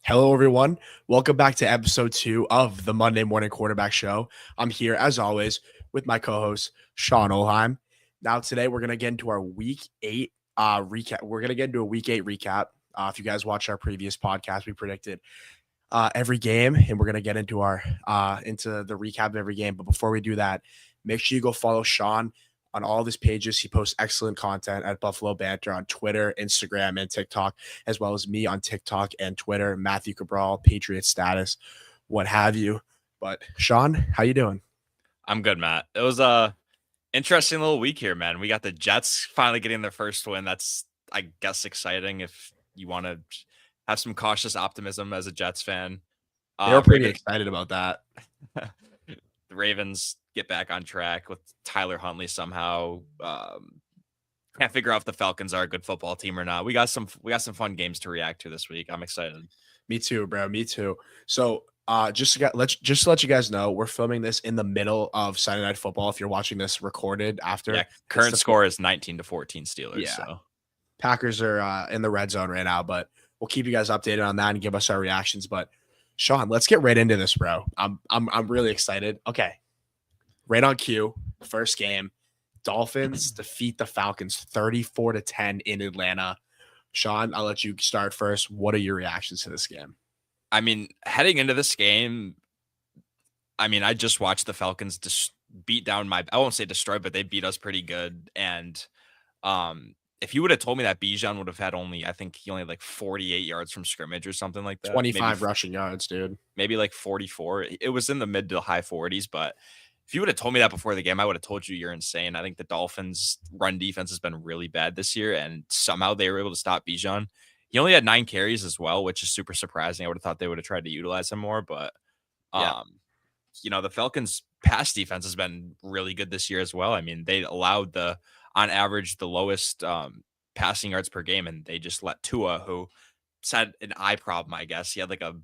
Hello, everyone. Welcome back to episode 2 of the Monday Morning Quarterback Show. I'm here, as always, with my co-host, Sean Olheim. Now, today, we're going to get into our Week 8 recap. We're going to get into a Week 8 recap. If you guys watched our previous podcast, we predicted every game, and we're going to get into into the recap of every game. But before we do that, make sure you go follow Sean on all of his pages. He posts excellent content at Buffalo Banter on Twitter, Instagram, and TikTok, as well as me on TikTok and Twitter, Matthew Cabral, Patriot Status, what have you. But Sean, how you doing? I'm good, Matt. It was a interesting little week here, man. We got the Jets finally getting their first win. That's, I guess, exciting if you want to have some cautious optimism as a Jets fan. They were pretty excited about that. The Ravens get back on track with Tyler Huntley somehow. Can't figure out if the Falcons are a good football team or not. We got some fun games to react to this week. I'm excited. Me too, bro. Me too. So just to let you guys know, we're filming this in the middle of Sunday Night Football. If you're watching this recorded after, yeah, current score is 19-14 Steelers. Yeah. So Packers are in the red zone right now, but we'll keep you guys updated on that and give us our reactions. But Sean, let's get right into this, bro. I'm really excited. Okay, right on cue. First game, Dolphins defeat the Falcons 34-10 in Atlanta. Sean, I'll let you start first. What are your reactions to this game? I mean, heading into this game, I just watched the Falcons beat down I won't say destroy, but they beat us pretty good. And if you would have told me that Bijan would have had I think he only had like 48 yards from scrimmage or something like that. 25 rushing yards, dude. Maybe like 44. It was in the mid to high 40s, but if you would have told me that before the game, I would have told you you're insane. I think the Dolphins' run defense has been really bad this year, and somehow they were able to stop Bijan. He only had 9 carries as well, which is super surprising. I would have thought they would have tried to utilize him more, but the Falcons' pass defense has been really good this year as well. I mean, they allowed on average the lowest passing yards per game, and they just let Tua, who had an eye problem, I guess. He had like a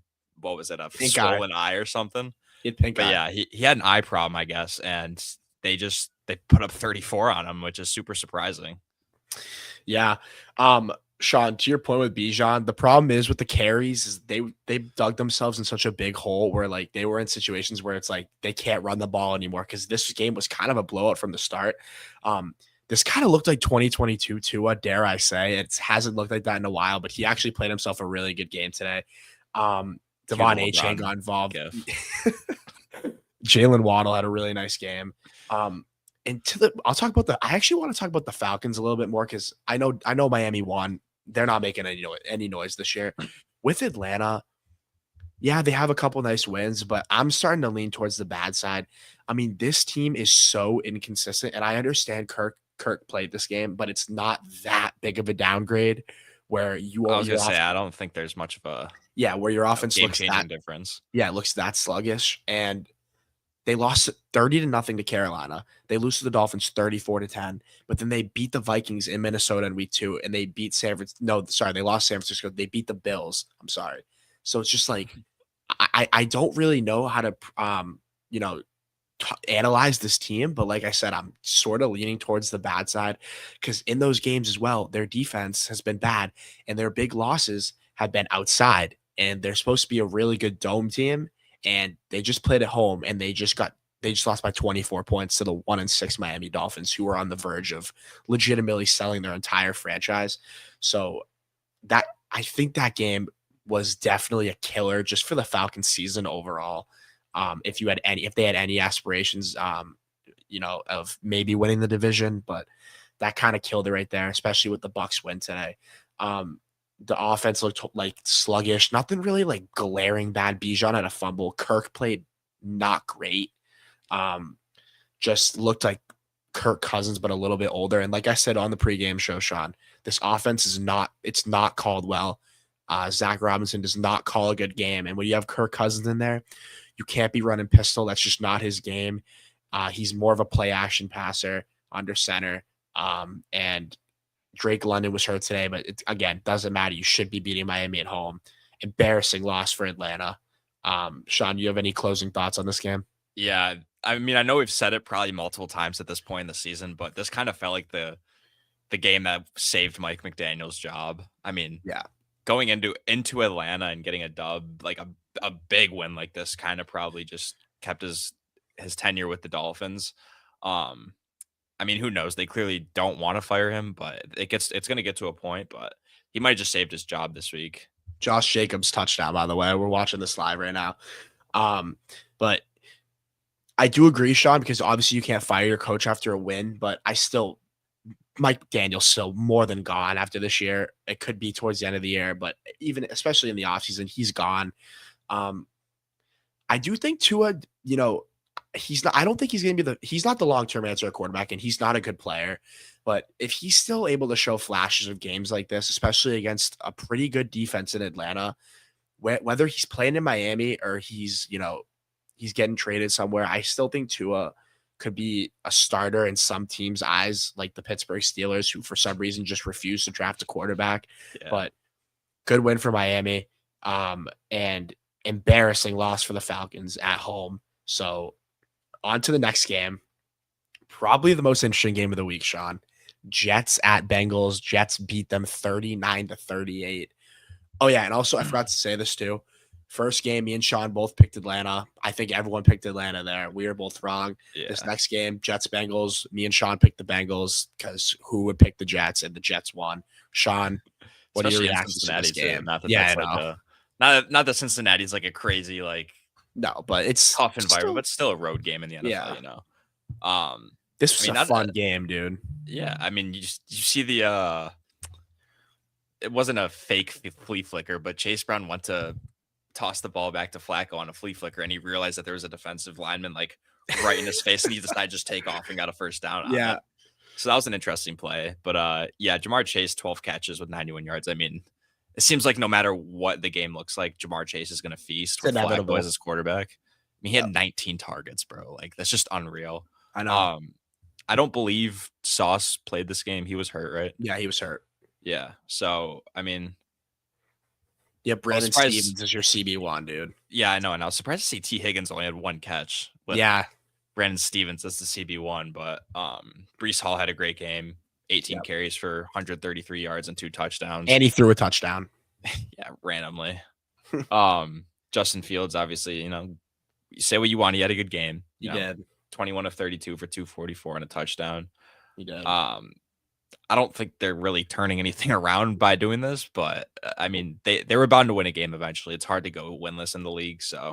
swollen eye or something. Yeah, he had an eye problem, I guess, and they put up 34 on him, which is super surprising. Yeah. Sean, to your point with Bijan, the problem is with the carries is they dug themselves in such a big hole where like they were in situations where it's like they can't run the ball anymore because this game was kind of a blowout from the start. This kind of looked like 2022 Tua, dare I say. It hasn't looked like that in a while, but he actually played himself a really good game today. Devon Achane got involved. Jalen Waddle had a really nice game. I actually want to talk about the Falcons a little bit more because I know Miami won. They're not making any noise this year. With Atlanta, yeah, they have a couple nice wins, but I'm starting to lean towards the bad side. I mean, this team is so inconsistent, and I understand Kirk played this game, but it's not that big of a downgrade where you I was gonna say I don't think there's much of a where your offense looks that difference. Yeah, it looks that sluggish, and they lost 30-0 to Carolina. They lose to the Dolphins 34-10, but then they beat the Vikings in Minnesota in week 2, and they beat San Francisco. No, sorry, they lost San Francisco. They beat the Bills. I'm sorry. So it's just like I don't really know how to analyze this team, but like I said, I'm sort of leaning towards the bad side because in those games as well, their defense has been bad, and their big losses have been outside, and they're supposed to be a really good dome team. And they just played at home, and they just lost by 24 points to the 1-6 Miami Dolphins, who were on the verge of legitimately selling their entire franchise. So I think that game was definitely a killer just for the Falcons season overall. If they had any aspirations, of maybe winning the division, but that kind of killed it right there, especially with the Bucs win today. The offense looked like sluggish. Nothing really like glaring bad. Bijan had a fumble. Kirk played not great. Just looked like Kirk Cousins, but a little bit older. And like I said on the pregame show, Sean, this offense it's not called well. Zach Robinson does not call a good game. And when you have Kirk Cousins in there, you can't be running pistol. That's just not his game. He's more of a play action passer under center. And Drake London was hurt today, but it, again, doesn't matter. You should be beating Miami at home. Embarrassing loss for Atlanta. Sean, you have any closing thoughts on this game? Yeah, I mean, I know we've said it probably multiple times at this point in the season, but this kind of felt like the game that saved Mike McDaniel's job. I mean, going into Atlanta and getting a dub, like a big win like this, kind of probably just kept his tenure with the Dolphins. Um, I mean, who knows? They clearly don't want to fire him, but it's going to get to a point. But he might have just saved his job this week. Josh Jacobs touchdown, by the way. We're watching this live right now. But I do agree, Sean, because obviously you can't fire your coach after a win, but Mike Daniel's still more than gone after this year. It could be towards the end of the year, but even especially in the offseason, he's gone. I do think Tua, I don't think he's going to be he's not the long-term answer at quarterback, and he's not a good player. But if he's still able to show flashes of games like this, especially against a pretty good defense in Atlanta, whether he's playing in Miami or he's getting traded somewhere, I still think Tua could be a starter in some teams' eyes, like the Pittsburgh Steelers, who for some reason just refuse to draft a quarterback. Yeah. But good win for Miami, and embarrassing loss for the Falcons at home. So on to the next game. Probably the most interesting game of the week, Sean. Jets at Bengals. Jets beat them 39-38. Oh, yeah, and also I forgot to say this too. First game, me and Sean both picked Atlanta. I think everyone picked Atlanta there. We were both wrong. Yeah. This next game, Jets Bengals. Me and Sean picked the Bengals because who would pick the Jets, and the Jets won. Sean, what are your reactions to this game? Not that Cincinnati's like a crazy no, but it's tough environment, but still a road game in the NFL. Yeah. This was a fun game, dude. Yeah, I mean, you see the it wasn't a fake flea flicker, but Chase Brown went to toss the ball back to Flacco on a flea flicker, and he realized that there was a defensive lineman right in his face, and he decided to just take off and got a first down. Yeah. So that was an interesting play. But yeah, Jamar Chase, 12 catches with 91 yards. I mean, it seems like no matter what the game looks like, Jamar Chase is going to feast with Flacco as his quarterback. I mean, he had 19 targets, bro. That's just unreal. I know. I don't believe Sauce played this game. He was hurt, right? Yeah, he was hurt. Yeah. So, I mean. Yeah, Brandon Stevens is your CB1, dude. Yeah, I know. And I was surprised to see T. Higgins only had one catch. Yeah. Brandon Stevens as the CB1. But Breece Hall had a great game. 18 carries for 133 yards and 2 touchdowns. And he threw a touchdown. Yeah, randomly. Justin Fields, obviously, you say what you want. He had a good game. He did. 21 of 32 for 244 and a touchdown. He did. I don't think they're really turning anything around by doing this, but I mean, they were bound to win a game eventually. It's hard to go winless in the league. So,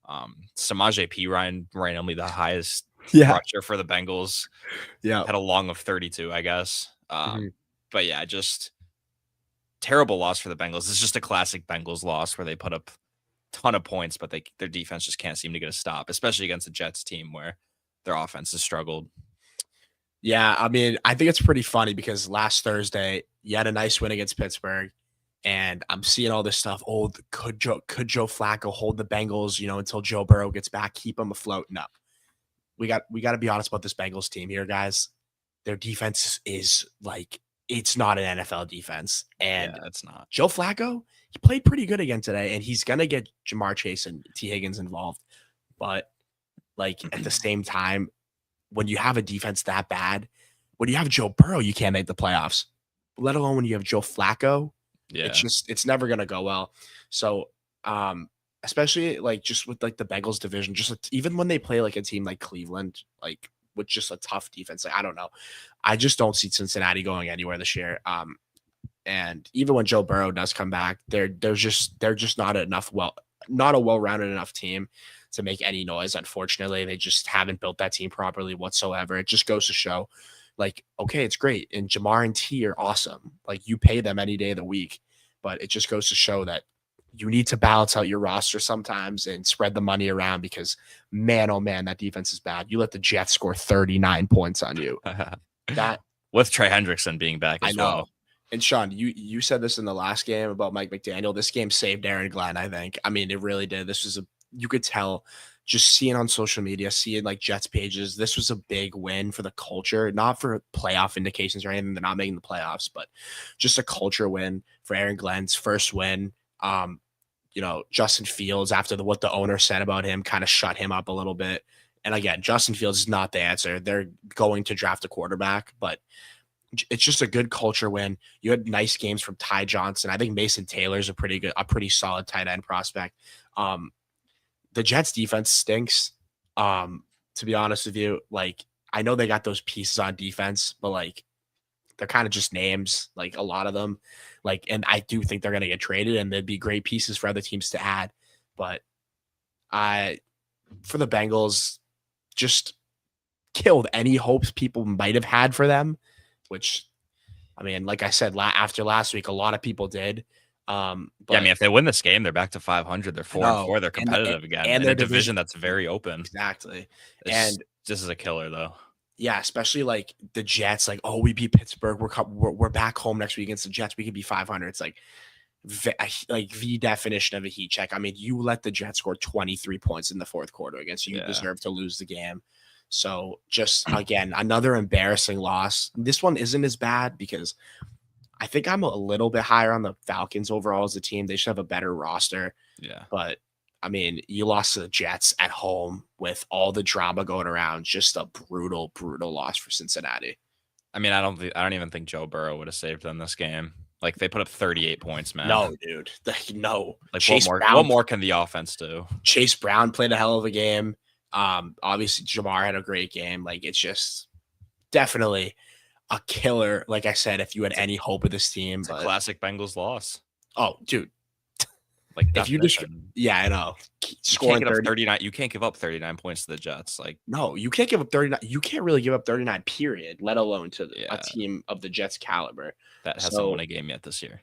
Samaje Perine, randomly the highest rusher for the Bengals. Yeah, had a long of 32, I guess. But yeah, just terrible loss for the Bengals. It's just a classic Bengals loss where they put up a ton of points, but their defense just can't seem to get a stop, especially against the Jets team where their offense has struggled. Yeah, I mean, I think it's pretty funny because last Thursday you had a nice win against Pittsburgh, and I'm seeing all this stuff. Oh, could Joe Flacco hold the Bengals, until Joe Burrow gets back, keep them afloat? No, we got to be honest about this Bengals team here, guys. Their defense is it's not an NFL defense, and it's not. Joe Flacco, he played pretty good again today, and he's gonna get Jamar Chase and T. Higgins involved, but at the same time, when you have a defense that bad, when you have Joe Burrow, you can't make the playoffs, let alone when you have Joe Flacco. Yeah. It's never going to go well. So, especially just with the Bengals division, just even when they play a team like Cleveland, with just a tough defense, I don't know. I just don't see Cincinnati going anywhere this year. And even when Joe Burrow does come back, they're just not a well-rounded enough team to make any noise. Unfortunately, they just haven't built that team properly whatsoever. It just goes to show, okay, it's great, and Jamar and T are awesome. You pay them any day of the week, but it just goes to show that you need to balance out your roster sometimes and spread the money around because, man, oh man, that defense is bad. You let the Jets score 39 points on you. That with Trey Hendrickson being back as well. And Sean, you said this in the last game about Mike McDaniel. This game saved Aaron Glenn, I think. I mean, it really did. This was you could tell just seeing on social media, seeing Jets pages, this was a big win for the culture, not for playoff indications or anything. They're not making the playoffs, but just a culture win for Aaron Glenn's first win. Justin Fields, after what the owner said about him, kind of shut him up a little bit. And again, Justin Fields is not the answer. They're going to draft a quarterback, but it's just a good culture win. You had nice games from Ty Johnson. I think Mason Taylor's a pretty solid tight end prospect. Um, the Jets defense stinks. To be honest with you, like I know they got those pieces on defense, but like they're kind of just names, like a lot of them. Like, and I do think they're gonna get traded and they'd be great pieces for other teams to add. But I for the Bengals, just killed any hopes people might have had for them, which I mean, like I said, after last week, a lot of people did. Yeah, I mean, But if they win this game, they're back to 500. They're I four and know, four. They're competitive again and in their a division division that's very open. exactly, It's and this is a killer though. yeah, especially like the Jets, like oh, we beat Pittsburgh, we're back home next week against the Jets, we could be 500. It's like like the definition of a heat check. I mean, you let the Jets score 23 points in the fourth quarter against you, Yeah. deserve to lose the game. So just again, another embarrassing loss. This one isn't as bad because I think I'm a little bit higher on the Falcons overall as a team. They should have a better roster. Yeah. But I mean, you lost to the Jets at home with all the drama going around. Just a brutal, brutal loss for Cincinnati. I mean, I don't even think Joe Burrow would have saved them this game. Like they put up 38 points, man. No, dude. No. Like Chase what more can the offense do? Chase Brown played a hell of a game. Obviously Jamar had a great game. Like it's just definitely a killer. Like I said, if you had any hope of this team, It's a classic Bengals loss. Oh, dude. Like if you just yeah, I know. Scoring 39, you can't give up 39 points to the Jets. Like no, you can't give up 39. You can't really give up 39, period, let alone to a team of the Jets caliber. That hasn't won a game yet this year.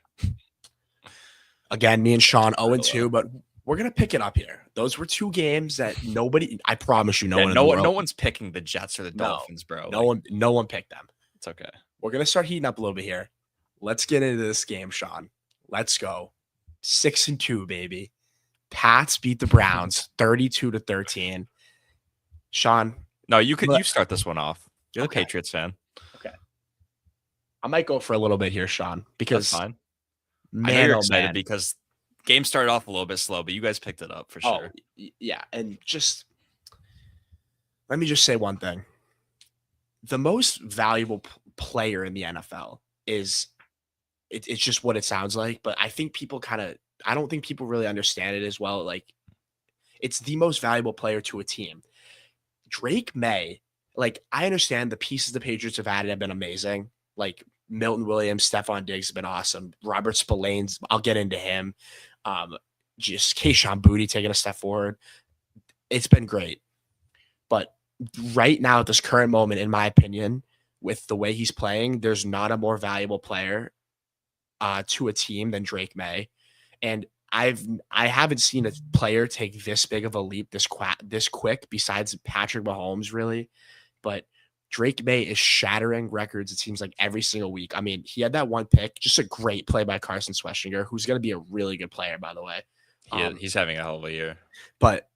Again, me and Sean 0-2, but we're gonna pick it up here. Those were two games that nobody. I promise you, no one's picking the Jets or the Dolphins, bro. No one picked them. It's okay. We're gonna start heating up a little bit here. Let's get into this game, Sean. Let's go. 6-2, baby. Pats beat the Browns 32-13. Sean, no, you start this one off. You're the Patriots fan. Okay. I might go for a little bit here, Sean, because that's fine. Man, I know you're excited because game started off a little bit slow, but you guys picked it up for sure. Yeah, and just let me just say one thing. The most valuable player in the NFL is it's just what it sounds like, but I think people I don't think people really understand it as well. Like it's the most valuable player to a team. Drake May, like I understand the pieces the Patriots have added have been amazing. Like Milton Williams, Stephon Diggs have been awesome. Robert Spillane's, I'll get into him. Just Kayshon Boutte taking a step forward. It's been great. But right now, at this current moment, in my opinion, with the way he's playing, there's not a more valuable player to a team than Drake May. And I haven't seen a player take this big of a leap this quick besides Patrick Mahomes, really. But Drake May is shattering records, it seems like, every single week. I mean, he had that one pick, just a great play by Carson Schwetzinger, who's going to be a really good player, by the way. He's having a hell of a year. But,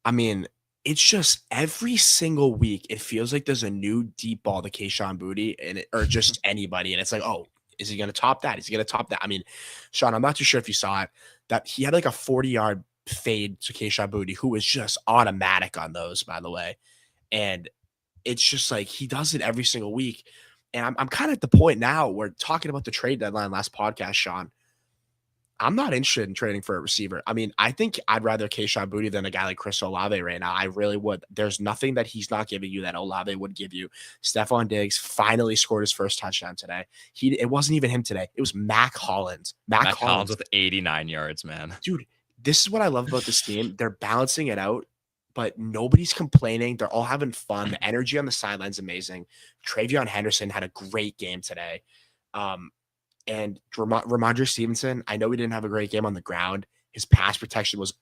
I mean, it's just every single week, it feels like there's a new deep ball to Kayshon Boutte or just anybody. And it's like, oh, is he going to top that? Is he going to top that? I mean, Sean, I'm not too sure if you saw it, that he had like a 40-yard fade to Kayshon Boutte, who was just automatic on those, by the way. And it's just like he does it every single week. And I'm kind of at the point now where talking about the trade deadline last podcast, Sean, I'm not interested in trading for a receiver. I mean, I think I'd rather Kayshon Boutte than a guy like Chris Olave right now. I really would. There's nothing that he's not giving you that Olave would give you. Stephon Diggs finally scored his first touchdown today. It wasn't even him today. It was Mac Hollins. Mac Hollins with 89 yards, man. Dude, this is what I love about this team. They're balancing it out, but nobody's complaining. They're all having fun. The energy on the sideline's amazing. Travion Henderson had a great game today. And Ramondre Stevenson, I know he didn't have a great game on the ground. His pass protection was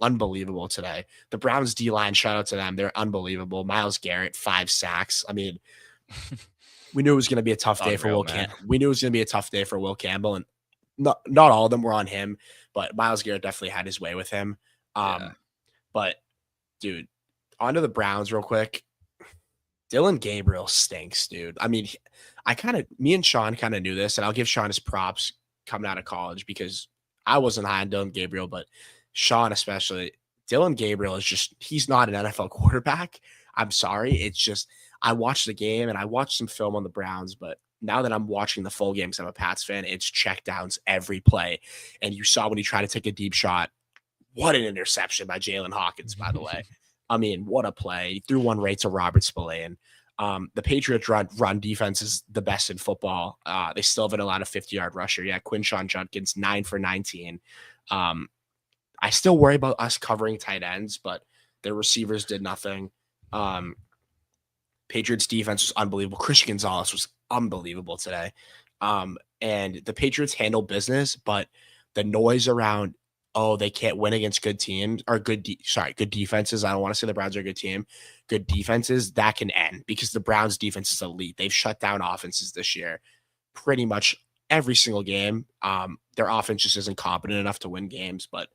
unbelievable today. The Browns D-line, shout out to them. They're unbelievable. Myles Garrett, 5 sacks. I mean, we knew it was going to be a tough day for Will Campbell. We knew it was going to be a tough day for Will Campbell. And not all of them were on him, but Myles Garrett definitely had his way with him. But, dude, onto the Browns real quick. Dylan Gabriel stinks, dude. I mean, me and Sean kind of knew this, and I'll give Sean his props coming out of college because I wasn't high on Dylan Gabriel, but Sean especially. Dylan Gabriel is he's not an NFL quarterback. I'm sorry. It's just, I watched the game and I watched some film on the Browns, but now that I'm watching the full games, I'm a Pats fan, it's check downs every play. And you saw when he tried to take a deep shot, what an interception by Jalen Hawkins, by the way. I mean, what a play. He threw one right to Robert Spillane. The Patriots run defense is the best in football. They still haven't allowed a 50-yard rusher. Yeah, Quinshon Judkins, 9 for 19. I still worry about us covering tight ends, but their receivers did nothing. Patriots defense was unbelievable. Christian Gonzalez was unbelievable today. And the Patriots handle business, but the noise around, oh, they can't win against good teams or good defenses. I don't want to say the Browns are a good team. Good defenses, that can end because the Browns defense is elite. They've shut down offenses this year pretty much every single game. Their offense just isn't competent enough to win games, but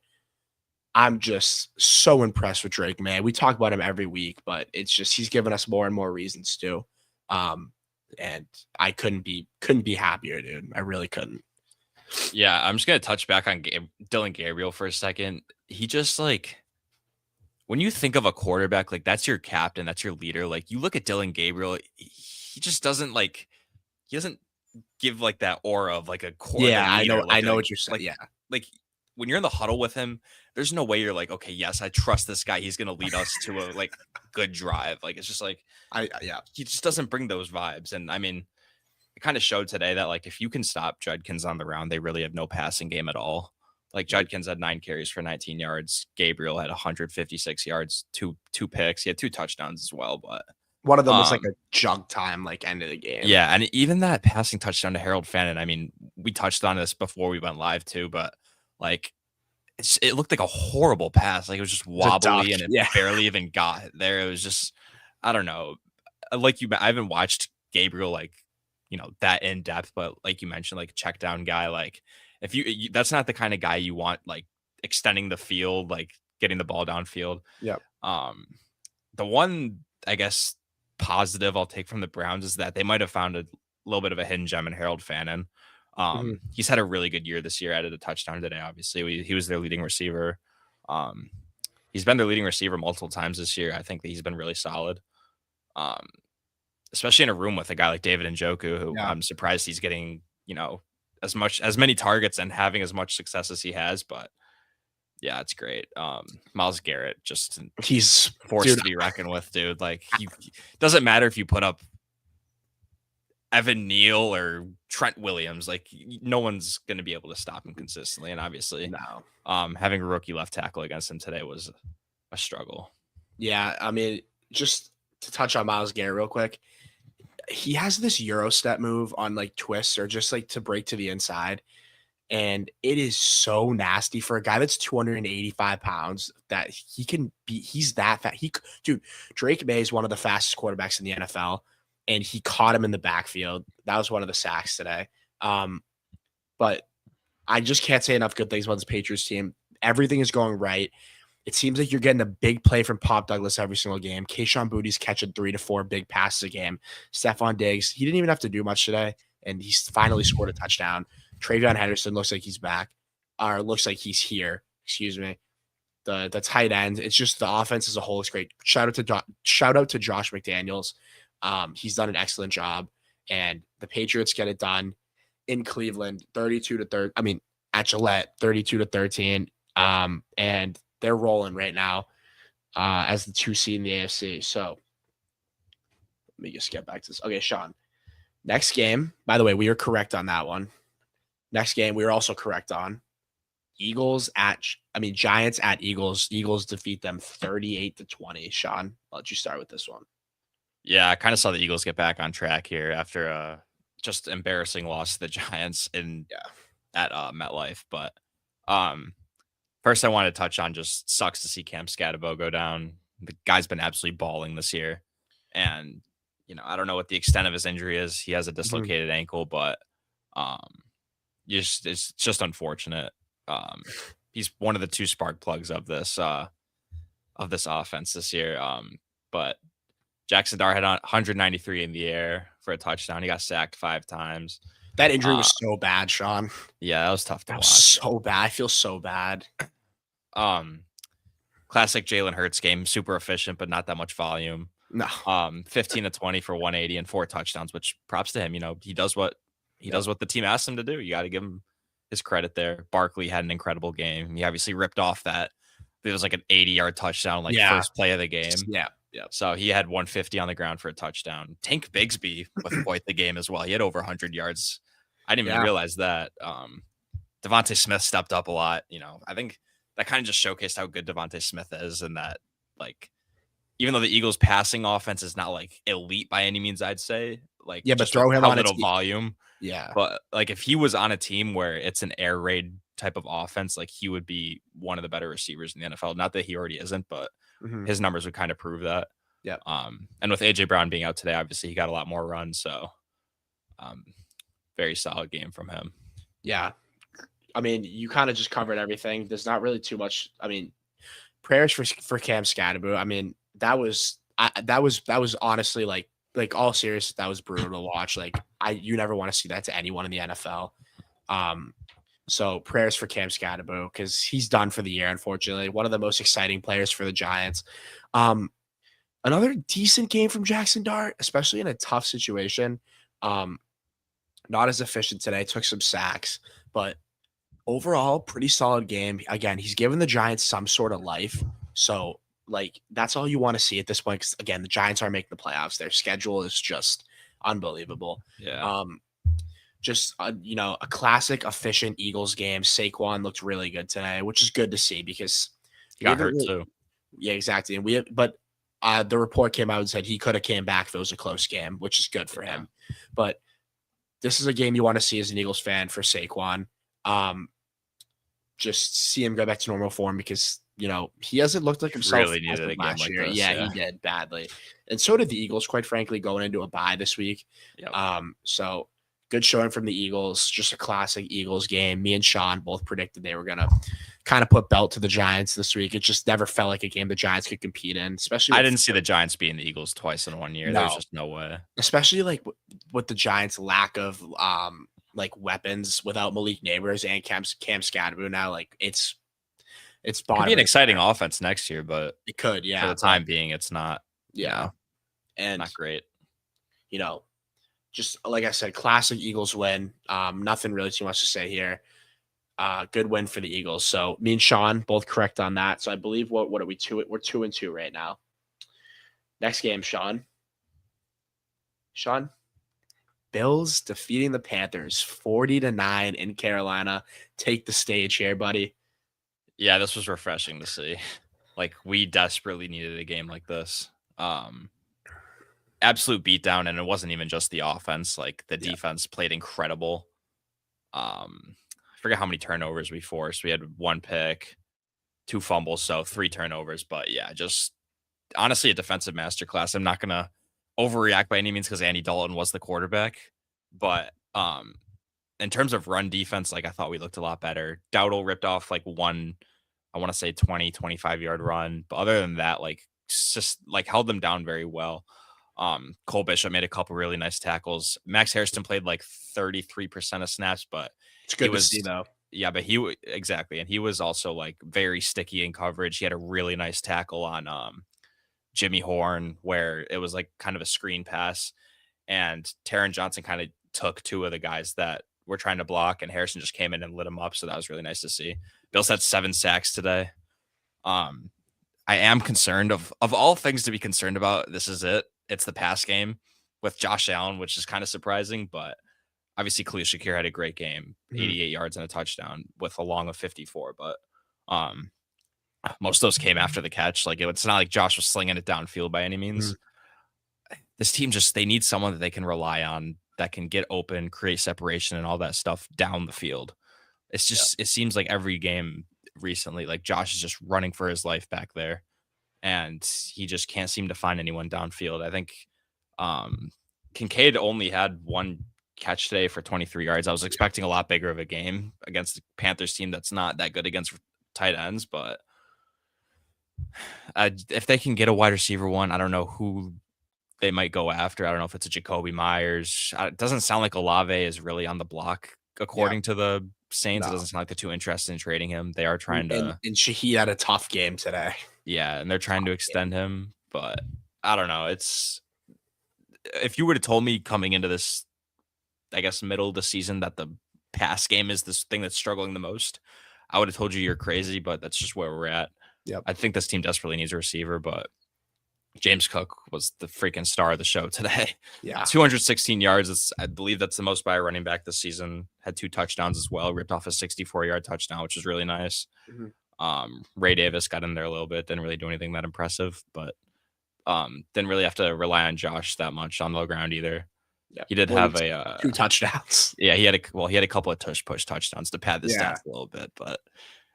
I'm just so impressed with Drake, man. We talk about him every week, but it's just he's given us more and more reasons to. And I couldn't be happier, dude. I really couldn't. Yeah, I'm just gonna touch back on Dylan Gabriel for a second. He just like when you think of a quarterback, like that's your captain, that's your leader. Like you look at Dylan Gabriel, he just doesn't like he doesn't give like that aura of like a core. Yeah, I know. Like I know what you're saying. like, Yeah, like when you're in the huddle with him, there's no way you're like, okay, yes, I trust this guy. He's gonna lead us to a like good drive. Like it's just like yeah. He just doesn't bring those vibes. And I mean, it kind of showed today that like if you can stop Judkins on the round, they really have no passing game at all. Like Judkins had 9 carries for 19 yards. Gabriel had 156 yards, two picks. He had 2 touchdowns as well, but one of them was like a jug time, like end of the game. Yeah, and even that passing touchdown to Harold Fannin. I mean, we touched on this before we went live too, but like it looked like a horrible pass. Like it was just wobbly and it barely even got there. It was just, I don't know. Like I haven't watched Gabriel like, you know, that in depth, but like you mentioned, like check down guy, like if you that's not the kind of guy you want, like extending the field, like getting the ball downfield. Yeah. The one, I guess, positive I'll take from the Browns is that they might have found a little bit of a hidden gem in Harold Fannin. He's had a really good year this year, added a touchdown today. Obviously, he was their leading receiver. He's been their leading receiver multiple times this year. I think that he's been really solid. Especially in a room with a guy like David Njoku, who I'm surprised he's getting, you know, as many targets and having as much success as he has. But yeah, it's great. Myles Garrett, he's forced to be reckoned with, dude. Like he doesn't matter if you put up Evan Neal or Trent Williams, like no one's going to be able to stop him consistently. And obviously, having a rookie left tackle against him today was a struggle. Yeah, I mean, just to touch on Myles Garrett real quick, he has this Euro step move on like twists or just like to break to the inside. And it is so nasty for a guy that's 285 pounds that he's that fat. Dude, Drake May is one of the fastest quarterbacks in the NFL, and he caught him in the backfield. That was one of the sacks today. But I just can't say enough good things about this Patriots team. Everything is going right. It seems like you're getting a big play from Pop Douglas every single game. Kayshon Boutte's catching 3 to 4 big passes a game. Stephon Diggs, he didn't even have to do much today, and he's finally scored a touchdown. Travion Henderson looks like he's back, or looks like he's here. Excuse me. The tight end. It's just the offense as a whole is great. Shout out to Josh McDaniels. He's done an excellent job, and the Patriots get it done in Cleveland, 32-13. I mean, at Gillette, 32-13. And they're rolling right now as the 2 seed in the AFC. So let me just get back to this. Okay, Sean. Next game, by the way, we are correct on that one. Next game, we were also correct on. Giants at Eagles. Eagles defeat them 38-20. Sean, I'll let you start with this one. Yeah, I kind of saw the Eagles get back on track here after a just embarrassing loss to the Giants at MetLife. But first, I want to touch on just sucks to see Cam Scatterbo go down. The guy's been absolutely balling this year. And, you know, I don't know what the extent of his injury is. He has a dislocated ankle, but it's just unfortunate. He's one of the 2 spark plugs of this offense this year. But Jackson Dart had 193 in the air for a touchdown. He got sacked 5 times. That injury was so bad, Sean. Yeah, that was tough to watch. So bad. I feel so bad. Classic Jalen Hurts game. Super efficient, but not that much volume. No. 15 to 20 for 180 and 4 touchdowns, which props to him. He does what Yep. the team asks him to do. You got to give him his credit there. Barkley had an incredible game. He obviously ripped off that. It was like an 80-yard touchdown, like Yeah. first play of the game. Yeah. Yep. So he had 150 on the ground for a touchdown. Tank Bigsby with quite the game as well. He had over 100 yards. I didn't even Yeah. realize that. Devontae Smith stepped up a lot. I think that kind of just showcased how good Devontae Smith is, and that, like, even though the Eagles' passing offense is not like elite by any means, I'd say, like, Yeah, but just with throw him how on a little team. volume. Yeah. But like, if he was on a team where it's an air raid type of offense, like, he would be one of the better receivers in the NFL. Not that he already isn't, but Mhm. his numbers would kind of prove that. Yep. And with AJ Brown being out today, obviously he got a lot more runs. So, very solid game from him. Yeah. I mean, you kind of just covered everything. There's not really too much. I mean, prayers for Cam Scatterbo. I mean, that was honestly, like all serious, that was brutal to watch. Like, you never want to see that to anyone in the NFL. So prayers for Cam Scatterbo, because he's done for the year, unfortunately. One of the most exciting players for the Giants. Another decent game from Jackson Dart, especially in a tough situation. Not as efficient today, took some sacks, but overall, pretty solid game. Again, he's given the Giants some sort of life. So, like, that's all you want to see at this point. Because, again, the Giants are making the playoffs. Their schedule is just unbelievable. Yeah. Just a classic efficient Eagles game. Saquon looked really good today, which is good to see because He got hurt too. Yeah, exactly. And the report came out and said he could have came back if it was a close game, which is good for him. But this is a game you want to see as an Eagles fan for Saquon. Just see him go back to normal form because, he hasn't looked like himself Really needed a game last like year. this, Yeah, he did badly. And so did the Eagles, quite frankly, going into a bye this week. Yep. So good showing from the Eagles. Just a classic Eagles game. Me and Sean both predicted they were going to kind of put belt to the Giants this week. It just never felt like a game the Giants could compete in, especially. I didn't see the Giants beating the Eagles twice in 1 year. No. There's just no way. Especially like with the Giants' lack of like weapons without Malik Neighbors and Cam Scatterbo now, like it's Could be an exciting offense next year, but it could, yeah. For the time being, it's not. Yeah, and not great. Just like I said, classic Eagles win. Nothing really too much to say here. Good win for the Eagles. So me and Sean both correct on that. So I believe what are we we're 2-2 right now. Next game, Sean. Bills defeating the Panthers 40-9 in Carolina. Take the stage here, buddy. Yeah, this was refreshing to see. Like, we desperately needed a game like this. Absolute beatdown, and it wasn't even just the offense. Like, the defense played incredible. I forget how many turnovers we forced. We had 1 pick, 2 fumbles, so 3 turnovers. But yeah, just honestly a defensive masterclass. I'm not gonna overreact by any means because Andy Dalton was the quarterback, but in terms of run defense, like, I thought we looked a lot better. Dowdle ripped off like one, I want to say 25-yard run, but other than that, like, just like held them down very well. Cole Bishop made a couple really nice tackles. Max Harrison played like 33% of snaps, but it's good to see though. Yeah, but exactly, and he was also like very sticky in coverage. He had a really nice tackle on Jimmy Horn where it was like kind of a screen pass, and Taron Johnson kind of took 2 of the guys that were trying to block, and Harrison just came in and lit him up. So that was really nice to see. Bills had 7 sacks today. I am concerned of all things to be concerned about. This is it. It's the pass game with Josh Allen, which is kind of surprising, but obviously Khalil Shakir had a great game, 88 yards and a touchdown with a long of 54. But most of those came after the catch. Like, it's not like Josh was slinging it downfield by any means. This team they need someone that they can rely on, that can get open, create separation and all that stuff down the field. It's just, it seems like every game recently, like, Josh is just running for his life back there, and he just can't seem to find anyone downfield. I think Kincaid only had 1 catch today for 23 yards. I was expecting a lot bigger of a game against the Panthers team that's not that good against tight ends, but if they can get a wide receiver one, I don't know who they might go after. I don't know if it's a Jacoby Myers. It doesn't sound like Olave is really on the block, according to the Saints. No. It doesn't sound like they're too interested in trading him. They are trying to. And Shaheed had a tough game today. Yeah, and they're trying to extend him, but I don't know. It's if you would have told me coming into this, I guess, middle of the season that the pass game is this thing that's struggling the most, I would have told you you're crazy, but that's just where we're at. Yep. I think this team desperately needs a receiver, but James Cook was the freaking star of the show today. Yeah. 216 yards. I believe that's the most by a running back this season. Had 2 touchdowns as well. Ripped off a 64-yard touchdown, which is really nice. Ray Davis got in there a little bit. Didn't really do anything that impressive, but didn't really have to rely on Josh that much on the ground either. Yep. He did have a 2 touchdowns. Yeah, he had a couple of push touchdowns to pad the stats a little bit, but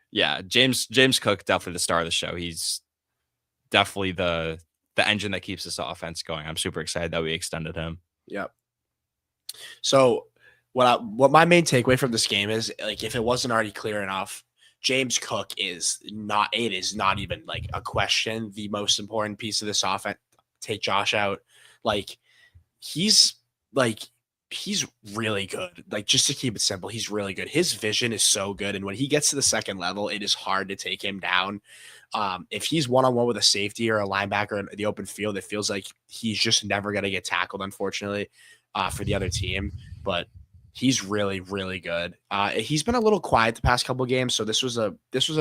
yeah, James Cook definitely the star of the show. He's definitely the engine that keeps this offense going. I'm super excited that we extended him. Yep. So what my main takeaway from this game is, like, if it wasn't already clear enough, James Cook is not even like a question the most important piece of this offense. Take Josh out. Like, he's really good. Like, just to keep it simple, he's really good. His vision is so good. And when he gets to the second level, it is hard to take him down. If he's one-on-one with a safety or a linebacker in the open field, it feels like he's just never going to get tackled, unfortunately, for the other team. But he's really, really good. He's been a little quiet the past couple of games. So this was a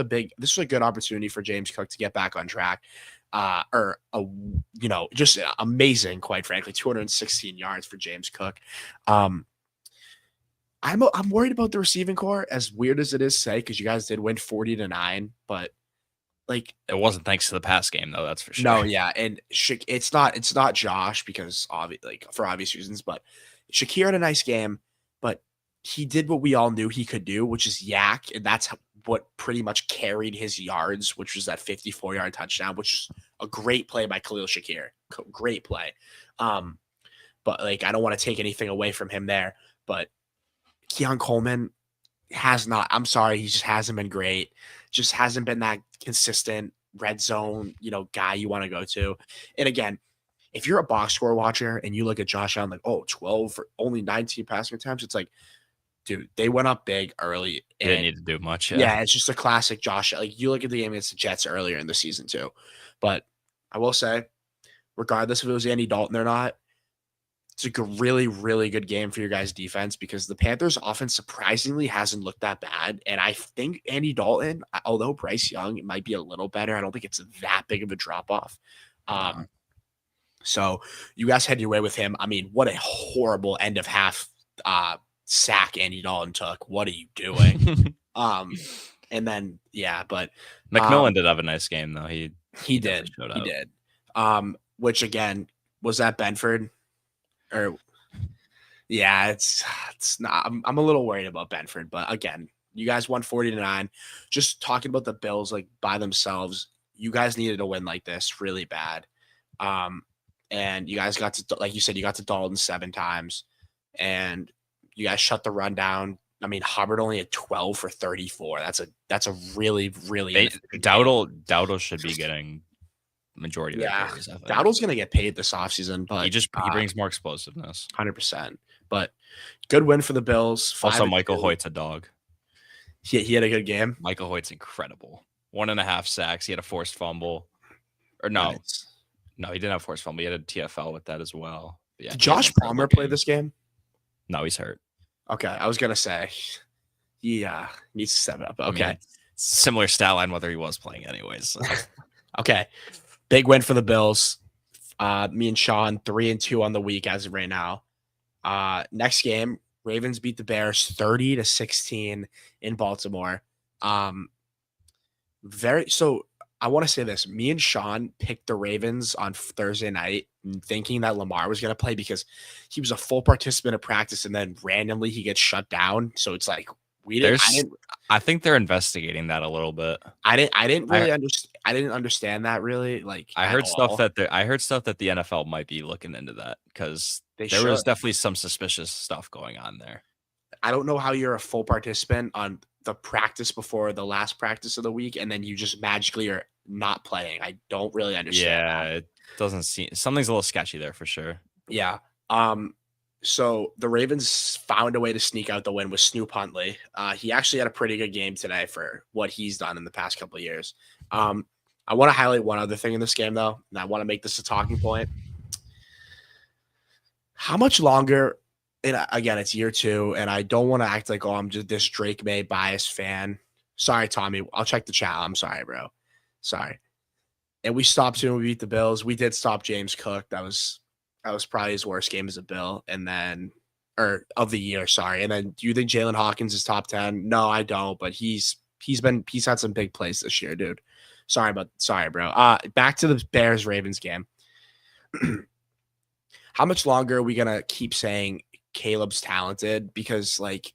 good opportunity for James Cook to get back on track. Just amazing, quite frankly, 216 yards for James Cook. I'm worried about the receiving core, as weird as it is to say, because you guys did win 40-9, but like, it wasn't thanks to the pass game though. That's for sure. No, yeah, and it's not Josh, because for obvious reasons, but Shakir had a nice game, but he did what we all knew he could do, which is yak, and that's what pretty much carried his yards, which was that 54-yard touchdown, which is a great play by Khalil Shakir. Great play. But like, I don't want to take anything away from him there, but Keon Coleman I'm sorry, he just hasn't been great. Just hasn't been that consistent red zone, guy you want to go to. And again, if you're a box score watcher and you look at Josh Allen, like, 12 for only 19 passing attempts, it's like, dude, they went up big early. They didn't need to do much. Yeah, it's just a classic Josh. Like, you look at the game against the Jets earlier in the season too. But I will say, regardless if it was Andy Dalton or not, it's a really, really good game for your guys' defense, because the Panthers' offense surprisingly hasn't looked that bad. And I think Andy Dalton, although Bryce Young, it might be a little better. I don't think it's that big of a drop-off. So you guys had your way with him. I mean, what a horrible end of half sack Andy Dalton took. What are you doing? And then, yeah, but McMillan did have a nice game though. He did. He did. Which again, was that Benford? Or yeah, it's not. I'm a little worried about Benford, but again, you guys won 40-9. Just talking about the Bills, like, by themselves, you guys needed a win like this really bad. And you guys got to, like you said, you got to Dalton 7 times, and you guys shut the run down. I mean, Hubbard only had 12 for 34. That's a really, really Dowdle should be getting majority of the carries. Dowdle's gonna get paid this offseason, but he brings more explosiveness. 100%. But good win for the Bills. Also, Michael Hoyt's a dog. He had a good game. Michael Hoyt's incredible. 1.5 sacks. He had a forced fumble. Or no. Nice. No, he didn't have forced fumble. He had a TFL with that as well. Yeah, did Josh Palmer play this game? No, he's hurt. Okay, I was gonna say he needs to step up. Okay. I mean, similar stat line whether he was playing anyways. So. Okay. Big win for the Bills. Me and Sean 3-2 on the week as of right now. Next game, Ravens beat the Bears 30-16 in Baltimore. So I want to say this. Me and Sean picked the Ravens on Thursday night, thinking that Lamar was going to play because he was a full participant of practice, and then randomly he gets shut down. So it's like, I think they're investigating that a little bit. I didn't really understand. I didn't understand that really. Like, I heard stuff that the NFL might be looking into that, because there was definitely some suspicious stuff going on there. I don't know how you're a full participant on the practice before the last practice of the week, and then you just magically are not playing. I don't really understand. Yeah, it doesn't seem, something's a little sketchy there for sure. Yeah. So the Ravens found a way to sneak out the win with Snoop Huntley. He actually had a pretty good game today for what he's done in the past couple of years. I want to highlight one other thing in this game, though, and I want to make this a talking point. How much longer? And again, it's year 2, and I don't want to act like, oh, I'm just this Drake May biased fan. Sorry, Tommy. I'll check the chat. I'm sorry, bro. Sorry. And we stopped soon. We beat the Bills. We did stop James Cook. That was probably his worst game as a Bill. And then, or of the year, sorry. And then, do you think Jalen Hawkins is top 10? No, I don't. But he's had some big plays this year, dude. Sorry, bro. Back to the Bears Ravens game. How much longer are we gonna keep saying Caleb's talented? Because like,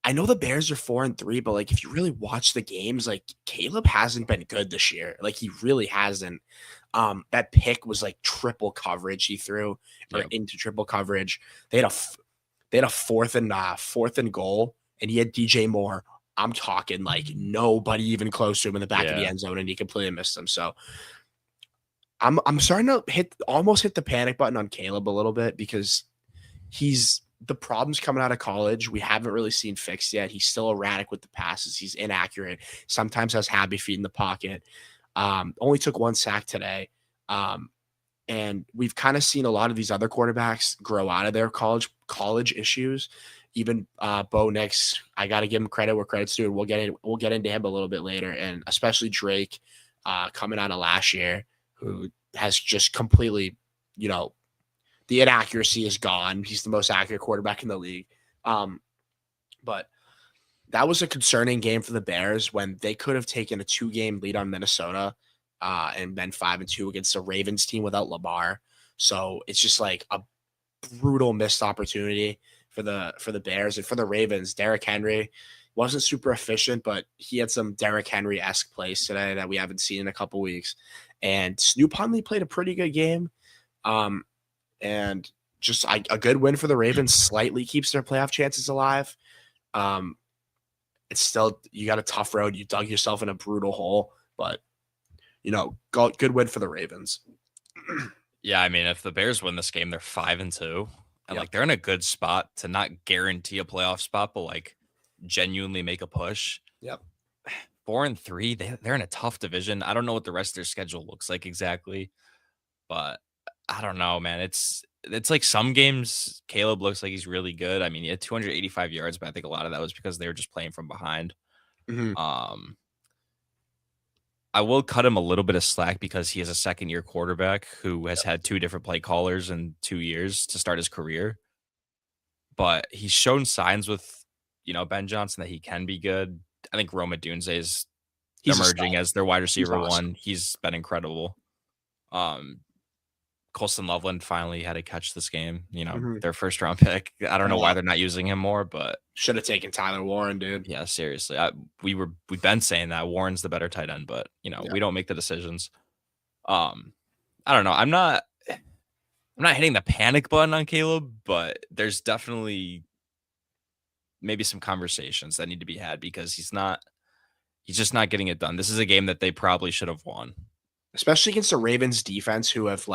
I know the Bears are 4-3, but like, if you really watch the games, like Caleb hasn't been good this year. Like, he really hasn't. That pick was like triple coverage he threw, or into triple coverage. They had a fourth and goal, and he had DJ Moore. I'm talking like nobody even close to him in the back of the end zone, and he completely missed him. So I'm starting to almost hit the panic button on Caleb a little bit, because the problems coming out of college we haven't really seen fixed yet. He's still erratic with the passes. He's inaccurate. Sometimes has happy feet in the pocket. Only took 1 sack today. And we've kind of seen a lot of these other quarterbacks grow out of their college issues. Even Bo Nix, I got to give him credit where credit's due. We'll get into him a little bit later, and especially Drake coming out of last year, who has just completely, the inaccuracy is gone. He's the most accurate quarterback in the league. But that was a concerning game for the Bears when they could have taken a 2-game lead on Minnesota and been 5-2 against a Ravens team without Lamar. So it's just like a brutal missed opportunity for the Bears. And for the Ravens, Derrick Henry wasn't super efficient, but he had some Derrick Henry-esque plays today that we haven't seen in a couple weeks. And Snoop Huntley played a pretty good game. And just a good win for the Ravens slightly keeps their playoff chances alive. It's still, you got a tough road. You dug yourself in a brutal hole, but good win for the Ravens. Yeah, I mean, if the Bears win this game, they're 5-2, and like they're in a good spot to not guarantee a playoff spot, but like genuinely make a push. Yep. 4-3, they're in a tough division. I don't know what the rest of their schedule looks like exactly, but I don't know, man. It's like some games Caleb looks like he's really good. I mean, he had 285 yards, but I think a lot of that was because they were just playing from behind. Mm-hmm. I will cut him a little bit of slack because he is a second-year quarterback who has had 2 different play callers in 2 years to start his career. But he's shown signs with, Ben Johnson that he can be good. I think Rome Odunze is emerging as their wide receiver one. He's been incredible. Colston Loveland finally had to catch this game, their first round pick. I don't know why they're not using him more, but should have taken Tyler Warren, dude. Yeah, seriously. We've been saying that Warren's the better tight end, but we don't make the decisions. I don't know. I'm not hitting the panic button on Caleb, but there's definitely maybe some conversations that need to be had because he's just not getting it done. This is a game that they probably should have won. Especially against the Ravens defense, who have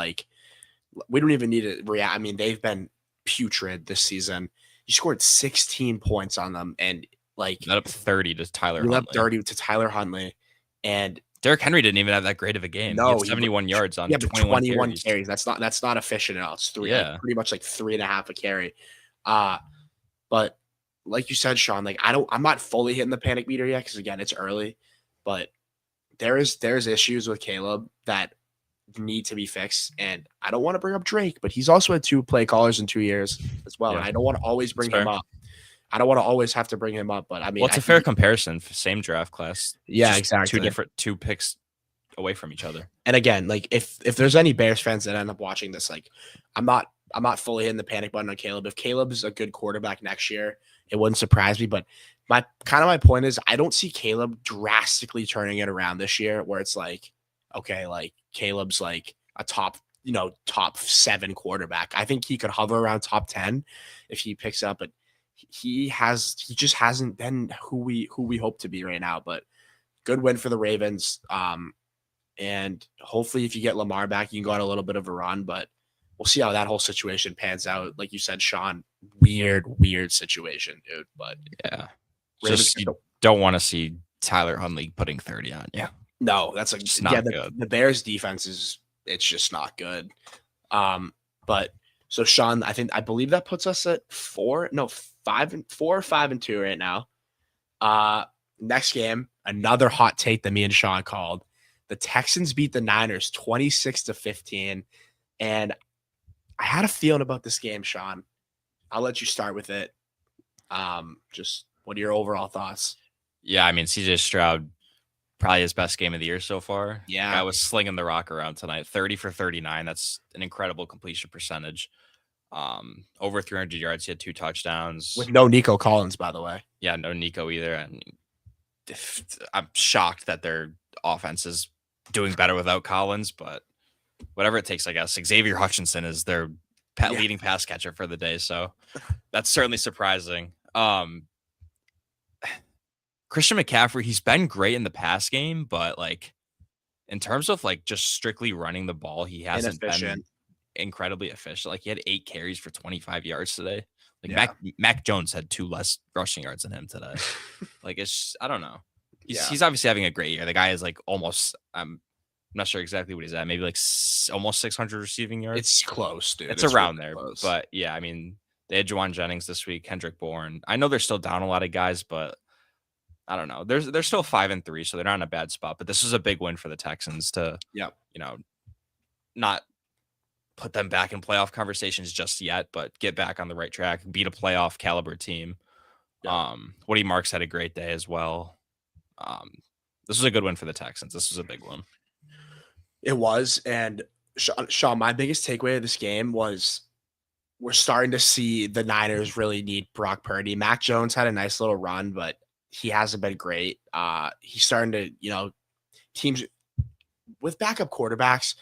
we don't even need to react. I mean, they've been putrid this season. You scored 16 points on them, and let up 30 to Tyler Huntley. Up 30 to Tyler Huntley, and Derrick Henry didn't even have that great of a game. No, he had 71 yards on 21 carries. That's not efficient at all. It's pretty much like 3.5 a carry. But like you said, Sean, I'm not fully hitting the panic meter yet because again, it's early, but there's issues with Caleb that need to be fixed. And I don't want to bring up Drake, but he's also had 2 play callers in 2 years as well. Yeah. And I don't want to always bring him up. I don't want to always have to bring him up, but I mean, it's a fair comparison. Same draft class. Yeah, exactly. 2 picks away from each other. And again, if there's any Bears fans that end up watching this, I'm not fully hitting the panic button on Caleb. If Caleb is a good quarterback next year, it wouldn't surprise me. But my point is I don't see Caleb drastically turning it around this year where it's Caleb's a top 7 quarterback. I think he could hover around top 10 if he picks up, but he just hasn't been who we hope to be right now. But good win for the Ravens. And hopefully if you get Lamar back, you can go on a little bit of a run, but we'll see how that whole situation pans out. Like you said, Sean, weird situation, dude. But yeah, you don't want to see Tyler Huntley putting 30 on. Yeah. No, that's like Just yeah, not good. the Bears defense is it's just not good. But so Sean, I believe that puts us at 5-2 right now. Next game, another hot take that me and Sean called. The Texans beat the Niners 26-15. And I had a feeling about this game, Sean. I'll let you start with it. Just what are your overall thoughts? Yeah, I mean, CJ Stroud, probably his best game of the year so far. Guy Yeah, was slinging the rock around tonight, 30 for 39. That's an incredible completion percentage. Over 300 yards. He had 2 with touchdowns. no Nico Collins, by the way. Yeah, no Nico either. I mean, I'm shocked that their offense is doing better without Collins, but whatever it takes, I guess. Xavier Hutchinson is their Yeah, leading pass catcher for the day, so that's certainly surprising. Christian McCaffrey, he's been great in the pass game, but like in terms of like just strictly running the ball, he hasn't been inefficient. incredibly efficient. Like he had 8 carries for 25 yards today. Like Yeah, Mac Jones had 2 less rushing yards than him today. Like it's I don't know. yeah. He's obviously having a great year. The guy is like almost I'm not sure exactly what he's at. Maybe like almost 600 receiving yards. It's close, dude. It's It's really around there. close. But yeah, I mean, they had Juwan Jennings this week, Kendrick Bourne. I know they're still down a lot of guys, but I don't know. They're still 5-3, so they're not in a bad spot. But this is a big win for the Texans to, Yep. you know, not put them back in playoff conversations just yet, but get back on the right track, beat a playoff caliber team. Yep. Woody Marks had a great day as well. This was a good win for the Texans. This was a big one. It was. And Sean, my biggest takeaway of this game was we're starting to see the Niners really need Brock Purdy. Mac Jones had a nice little run, but he hasn't been great. He's starting to, teams with backup quarterbacks,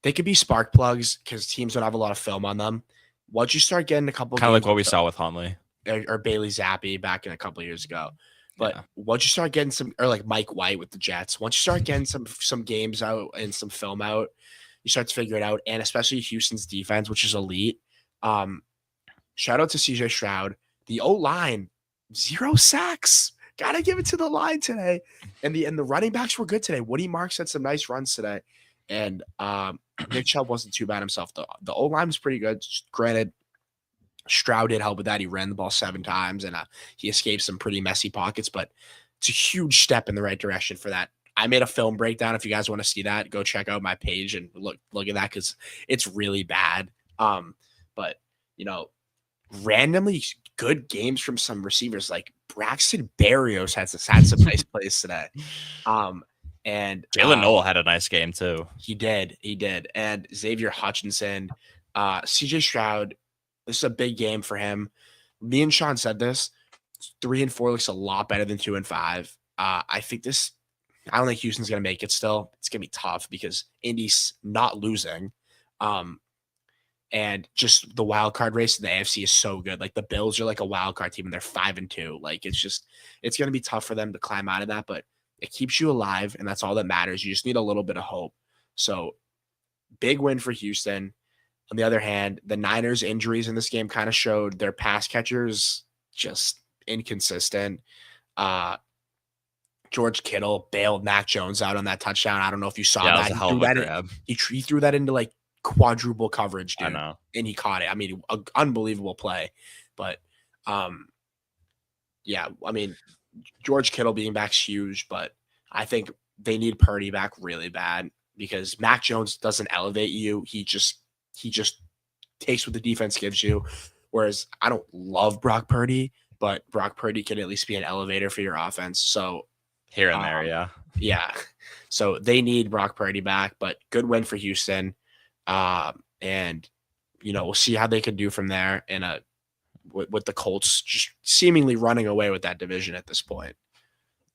they could be spark plugs because teams don't have a lot of film on them. Once you start getting a couple Kind of like games what we saw with Huntley. or Bailey Zappi back in a couple of years ago. But Yeah. once you start getting some, or like Mike White with the Jets, once you start getting some games out and some film out, you start to figure it out. And especially Houston's defense, which is elite. Shout out to CJ Stroud. The O line, 0 sacks. Gotta give it to the line today. And the running backs were good today. Woody Marks had some nice runs today. And Nick Chubb wasn't too bad himself. The O line was pretty good. Granted, Stroud did help with that. He ran the ball 7 times and he escaped some pretty messy pockets, but it's a huge step in the right direction for that. I made a film breakdown. If you guys want to see that, go check out my page and look at that because it's really bad. But randomly good games from some receivers like Braxton Berrios had some nice plays today. And Jalen Noel had a nice game too. He did. And Xavier Hutchinson, CJ Stroud, this is a big game for him. Me and Sean said this. 3-4 looks a lot better than 2-5. I don't think Houston's going to make it still. It's going to be tough because Indy's not losing. And just the wild card race in the AFC is so good. Like the Bills are like a wild card team and they're 5-2. Like it's going to be tough for them to climb out of that, but it keeps you alive and that's all that matters. You just need a little bit of hope. So big win for Houston. On the other hand, the Niners injuries in this game kind of showed their pass catchers just inconsistent. George Kittle bailed Mac Jones out on that touchdown. I don't know if you saw that. That was a hell of a grab. He threw that into like quadruple coverage, dude. I know. And he caught it. I mean, unbelievable play. But yeah, I mean, George Kittle being back's huge, but I think they need Purdy back really bad because Mac Jones doesn't elevate you. He just takes what the defense gives you. Whereas I don't love Brock Purdy, but Brock Purdy can at least be an elevator for your offense. So here and there, yeah. Yeah. So they need Brock Purdy back, but good win for Houston. And we'll see how they can do from there with the Colts just seemingly running away with that division at this point.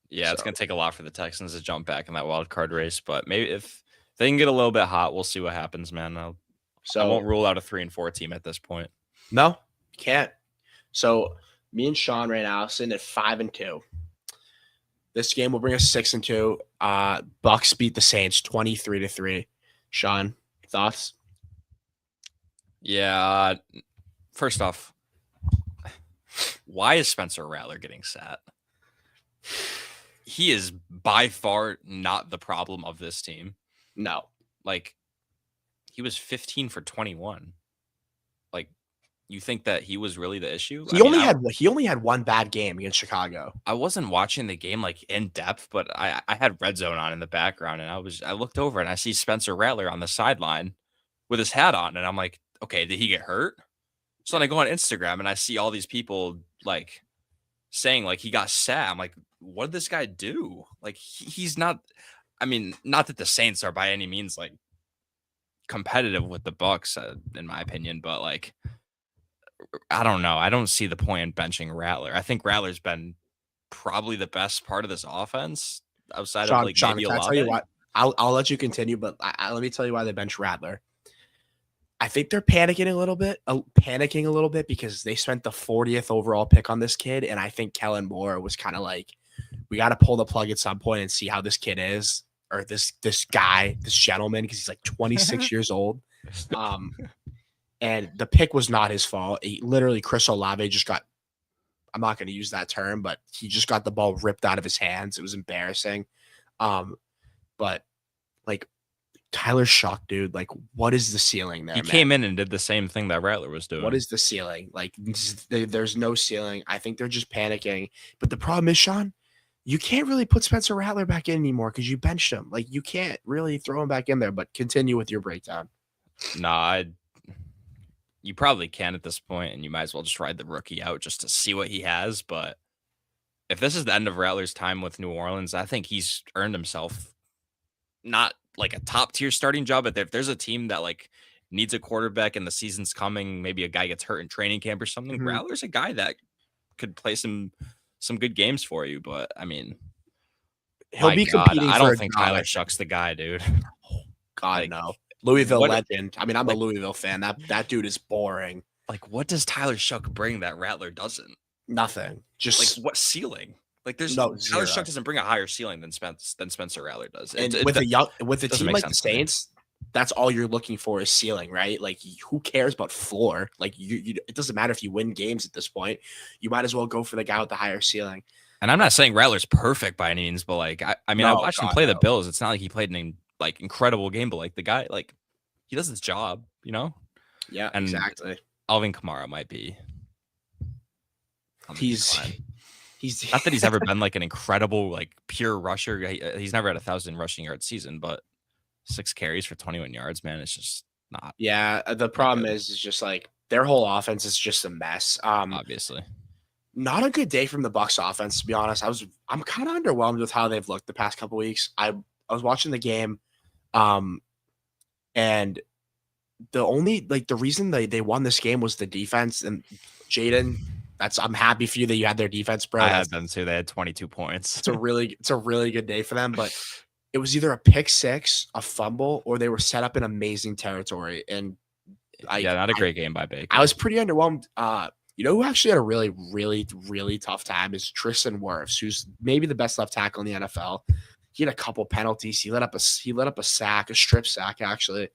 Yeah, it's gonna take a lot for the Texans to jump back in that wild card race, but maybe if they can get a little bit hot, we'll see what happens, man. I won't rule out a 3-4 team at this point. No, can't. So me and Sean right now sitting at 5-2. This game will bring us 6-2. Bucks beat the Saints 23-3. Sean, thoughts? Yeah. First off, why is Spencer Rattler getting sat? he is by far not the problem of this team. No. Like, he was 15 for 21. Like, you think that he was really the issue? He only had one bad game against Chicago. I wasn't watching the game like in depth, but I had Red Zone on in the background, and I looked over and I see Spencer Rattler on the sideline with his hat on, and I'm like, okay, did he get hurt? So then I go on Instagram and I see all these people like saying like he got sat. I'm like, what did this guy do? Like he's not. I mean, not that the Saints are by any means like competitive with the Bucks, in my opinion, but like I don't know. I don't see the point in benching Rattler. I think Rattler's been probably the best part of this offense outside of like Sean, maybe can I tell you Olave. what? I'll let you continue, but let me tell you why they bench Rattler. I think they're panicking a little bit because they spent the 40th overall pick on this kid, and I think Kellen Moore was kind of like, we got to pull the plug at some point and see how this kid is, or this guy, this gentleman, because he's like 26 years old. And the pick was not his fault. Literally, Chris Olave just got, I'm not going to use that term, but he just got the ball ripped out of his hands. It was embarrassing. But like Tyler Shough, dude, like what is the ceiling there? He came in and did the same thing that Rattler was doing. What is the ceiling? Like there's no ceiling. I think they're just panicking. But the problem is, Sean, you can't really put Spencer Rattler back in anymore because you benched him. Like you can't really throw him back in there. But continue with your breakdown. Nah, you probably can at this point, and you might as well just ride the rookie out just to see what he has. But if this is the end of Rattler's time with New Orleans, I think he's earned himself not like a top tier starting job, but if there's a team that like needs a quarterback and the season's coming, maybe a guy gets hurt in training camp or something, Rattler's a guy that could play some good games for you. But I mean, he'll be competing. I don't think Tyler Shough's the guy, dude. God, like, no. Louisville legend. I mean, I'm a Louisville fan. That dude is boring. Like, what does Tyler Shough bring that Rattler doesn't? Nothing. Just like what ceiling? Like there's no Tyler Shough doesn't bring a higher ceiling than Spencer Rattler does. And with a team like the Saints, that's all you're looking for is ceiling, right? Like who cares about floor? Like it doesn't matter if you win games at this point. You might as well go for the guy with the higher ceiling. And I'm not saying Rattler's perfect by any means, but like I mean, I watched him play the Bills. It's not like he played an like incredible game, but like the guy, like he does his job, you know? Yeah, and exactly. Alvin Kamara might be. He's not that he's ever been like an incredible, like pure rusher. He's never had 1,000 rushing yard season, but 6 carries for 21 yards, man, it's just not. Yeah, the problem is just like their whole offense is just a mess. Obviously. Not a good day from the Bucs offense, to be honest. I'm kind of underwhelmed with how they've looked the past couple weeks. I was watching the game, and the reason they won this game was the defense. And Jaden, I'm happy for you that you had their defense, bro. I had them too. They had 22 points. It's a really good day for them, but it was either a pick six, a fumble, or they were set up in amazing territory. And not a great game by Baker. I was pretty underwhelmed. You know who actually had a really, really, really tough time is Tristan Wirfs, who's maybe the best left tackle in the NFL. He had a couple penalties. He let up a sack, a strip sack, actually.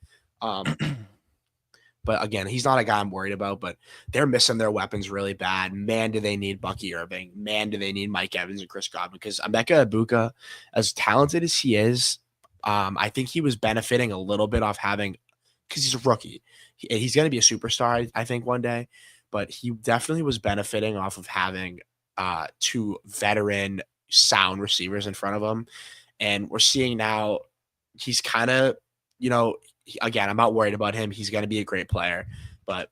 But again, he's not a guy I'm worried about, but they're missing their weapons really bad. Man, do they need Bucky Irving. Man, do they need Mike Evans and Chris Godwin. Because Emeka Egbuka, as talented as he is, I think he was benefiting a little bit off having, because he's a rookie. He's going to be a superstar, I think, one day. But he definitely was benefiting off of having 2 veteran sound receivers in front of him. And we're seeing now he's kind of, again, I'm not worried about him. He's going to be a great player. But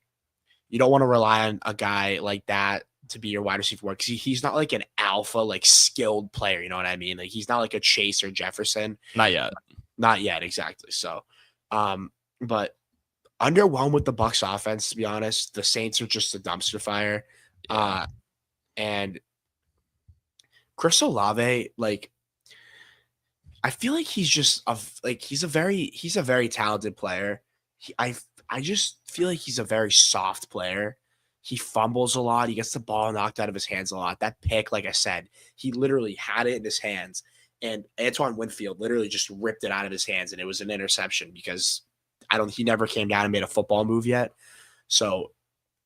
you don't want to rely on a guy like that to be your wide receiver because he's not like an alpha, like skilled player. You know what I mean? Like he's not like a Chase or Jefferson. Not yet. Not yet, exactly. So, but underwhelmed with the Bucs offense, to be honest. The Saints are just a dumpster fire. And Chris Olave, like, I feel like he's just he's a very talented player. I just feel like he's a very soft player. He fumbles a lot. He gets the ball knocked out of his hands a lot. That pick, like I said, he literally had it in his hands, and Antoine Winfield literally just ripped it out of his hands, and it was an interception because he never came down and made a football move yet. So,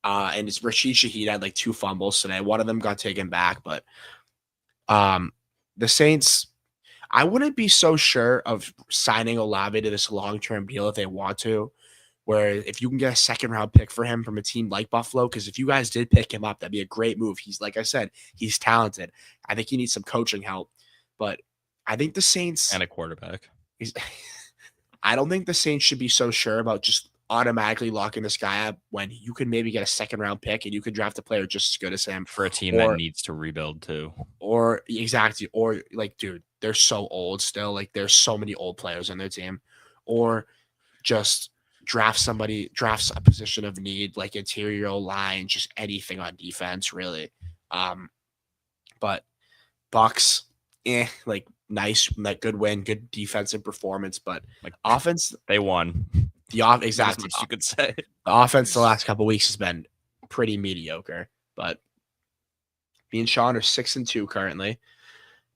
and it's Rashid Shaheed had like 2 fumbles today. One of them got taken back, but the Saints, I wouldn't be so sure of signing Olave to this long-term deal if they want to, where if you can get a second round pick for him from a team like Buffalo, because if you guys did pick him up, that'd be a great move. He's, like I said, he's talented. I think he needs some coaching help, but I think the Saints, And a quarterback. he's, I don't think the Saints should be so sure about just automatically locking this guy up when you could maybe get a second round pick and you could draft a player just as good as him For a team that needs to rebuild too. or exactly, or like, dude, they're so old still. Like, there's so many old players on their team, or just drafts a position of need, like interior line, just anything on defense, really. But Bucks, like nice, like good win, good defensive performance, but Like offense, they won. Exactly. You could say The offense the last couple of weeks has been pretty mediocre, but me and Sean are 6-2 currently.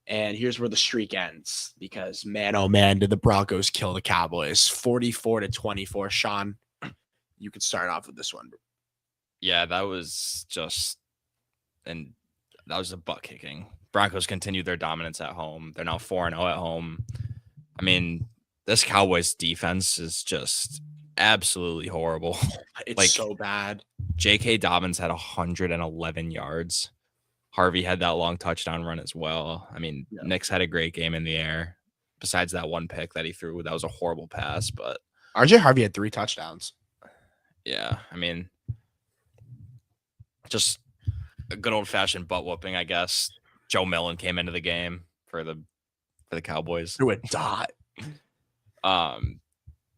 And here's where the streak ends because, man, oh man, did the Broncos kill the Cowboys 44-24. Sean, you could start off with this one. Yeah, that was a butt kicking. Broncos continued their dominance at home. They're now 4-0 at home. I mean, this Cowboys defense is just absolutely horrible. It's like, so bad. J.K. Dobbins had 111 yards. Harvey had that long touchdown run as well. I mean, Yeah. Knicks had a great game in the air. Besides that one pick that he threw, that was a horrible pass. But RJ Harvey had 3 touchdowns. yeah, I mean, just a good old fashioned butt whooping, I guess. Joe Millen came into the game for the Cowboys. Threw a dot.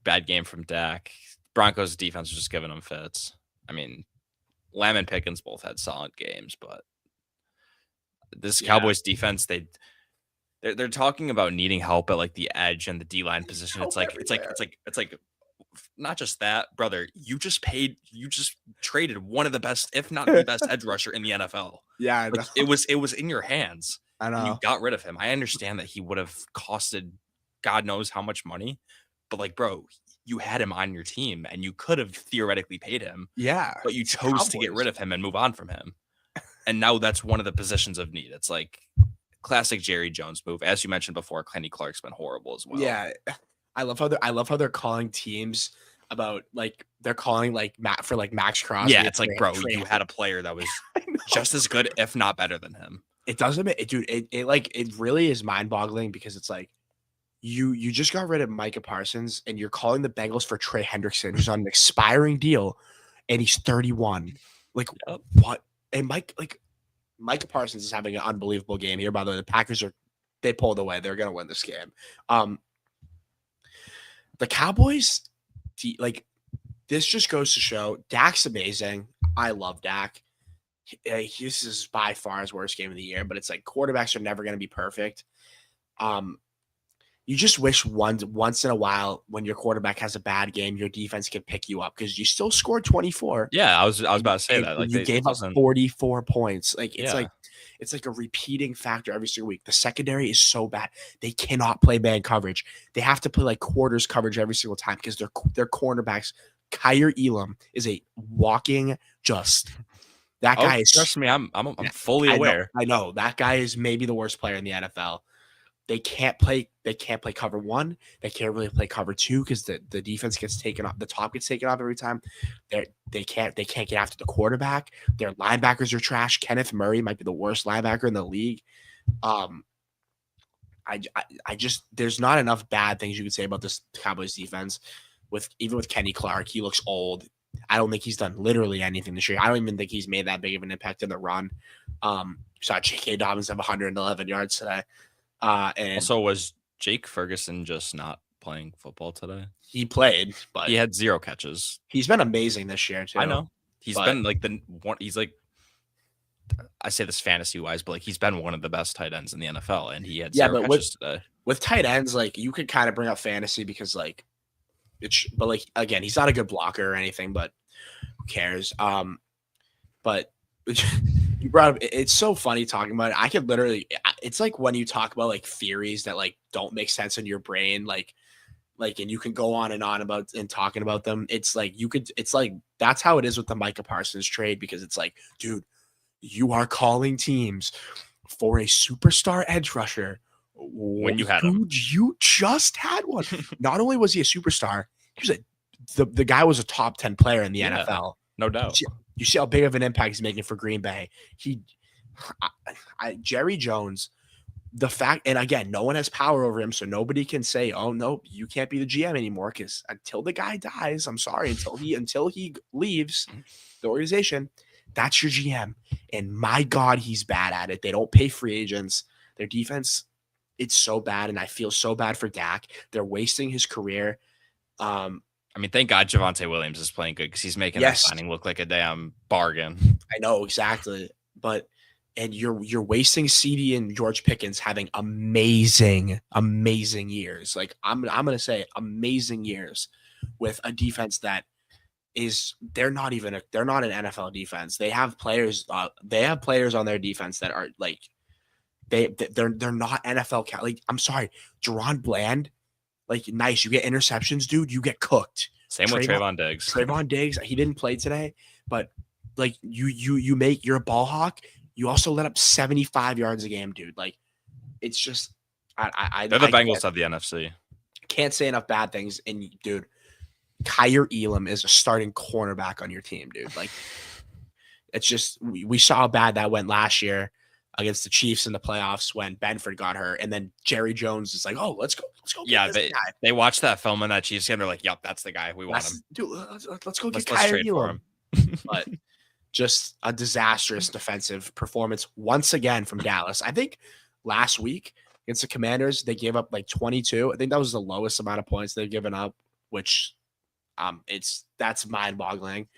Bad game from Dak. Broncos defense was just giving them fits. I mean, Lamb and Pickens both had solid games, but this Cowboys defense, they're talking about needing help at like the edge and the D-line position. It's like not just that, brother. You just traded one of the best, if not the best, edge rusher in the NFL. Yeah, I Like, know. it was in your hands. I And you know. got rid of him. I understand that he would have costed God knows how much money, but like, bro, you had him on your team and you could have theoretically paid him, Yeah. but you chose to get rid of him and move on from him. And now that's one of the positions of need. It's like classic Jerry Jones move. As you mentioned before, Kenny Clark's been horrible as well. Yeah. I love how they're calling teams about, like, they're calling like Max Crosby. Yeah, it's like, bro, you had a player that was just as good, if not better than him. It doesn't, dude. It really is mind boggling because it's like you just got rid of Micah Parsons and you're calling the Bengals for Trey Hendrickson, who's on an expiring deal, and he's 31. Like, Yep. what? And Micah Parsons is having an unbelievable game here. By the way, the Packers they pulled away. They're gonna win this game. The Cowboys, this just goes to show Dak's amazing. I love Dak. This is by far his worst game of the year, but it's like quarterbacks are never going to be perfect. You just wish once in a while when your quarterback has a bad game, your defense can pick you up because you still scored 24. Yeah, I was about to say And that. Like, you gave up 44 points. Like, it's Yeah. it's like a repeating factor every single week. The secondary is so bad. They cannot play man coverage. They have to play like quarters coverage every single time because their cornerbacks, Kyer Elam, is a walking that guy is. Trust me, I'm fully aware. I know that guy is maybe the worst player in the NFL. They can't play cover one. They can't really play cover two because the defense gets taken off. The top gets taken off every time. They can't get after the quarterback. Their linebackers are trash. Kenneth Murray might be the worst linebacker in the league. I just there's not enough bad things you could say about this Cowboys defense. Even with Kenny Clark, he looks old. I don't think he's done literally anything this year. I don't even think he's made that big of an impact in the run. Saw J.K. Dobbins have 111 yards today. And Also, was Jake Ferguson just not playing football today? he played, but He had 0 catches. he's been amazing this year too. I know. He's but- been like he's like, I say this fantasy wise, but like he's been one of the best tight ends in the NFL, and he had 0 catches today. With tight ends, like you could kind of bring up fantasy because like but like again, he's not a good blocker or anything, but who cares? But you brought up, it's so funny talking about it. I could literally, it's like when you talk about like theories that like don't make sense in your brain, like, and you can go on and on about and talking about them. It's like it's like that's how it is with the Micah Parsons trade because it's like, dude, you are calling teams for a superstar edge rusher. When you had him. Dude, you just had one. Not only was he a superstar, he was the guy was a top 10 player in the NFL. No doubt. You see how big of an impact he's making for Green Bay. Jerry Jones, the fact, and again, no one has power over him, so nobody can say, "Oh no, you can't be the GM anymore." Because until the guy dies, I'm sorry, until he leaves the organization, that's your GM. And my God, he's bad at it. They don't pay free agents. Their defense, it's so bad, and I feel so bad for Dak. They're wasting his career. I mean, thank God Javonte Williams is playing good because he's making that signing look like a damn bargain. I know exactly, and you're wasting CD and George Pickens having amazing years. Like I'm gonna say amazing years with a defense that they're not an NFL defense. They have players on their defense that are like they're not NFL like I'm sorry, Jerron Bland, like nice, you get interceptions, dude, you get cooked. Same with Trayvon Diggs. Trayvon Diggs, he didn't play today, but like you're a ball hawk. You also let up 75 yards a game, dude. Like it's just they're the Bengals of the NFC. Can't say enough bad things. And dude, Kyer Elam is a starting cornerback on your team, dude. Like it's just we saw how bad that went last year against the Chiefs in the playoffs when Benford got hurt, and then Jerry Jones is like, "Oh, let's go." Yeah, they watched that film in that Chiefs game. They're like, "Yep, that's the guy we want him." Dude, let's go get Kyer Elam. But just a disastrous defensive performance once again from Dallas. I think last week against the Commanders, they gave up like 22. I think that was the lowest amount of points they've given up, which that's mind-boggling.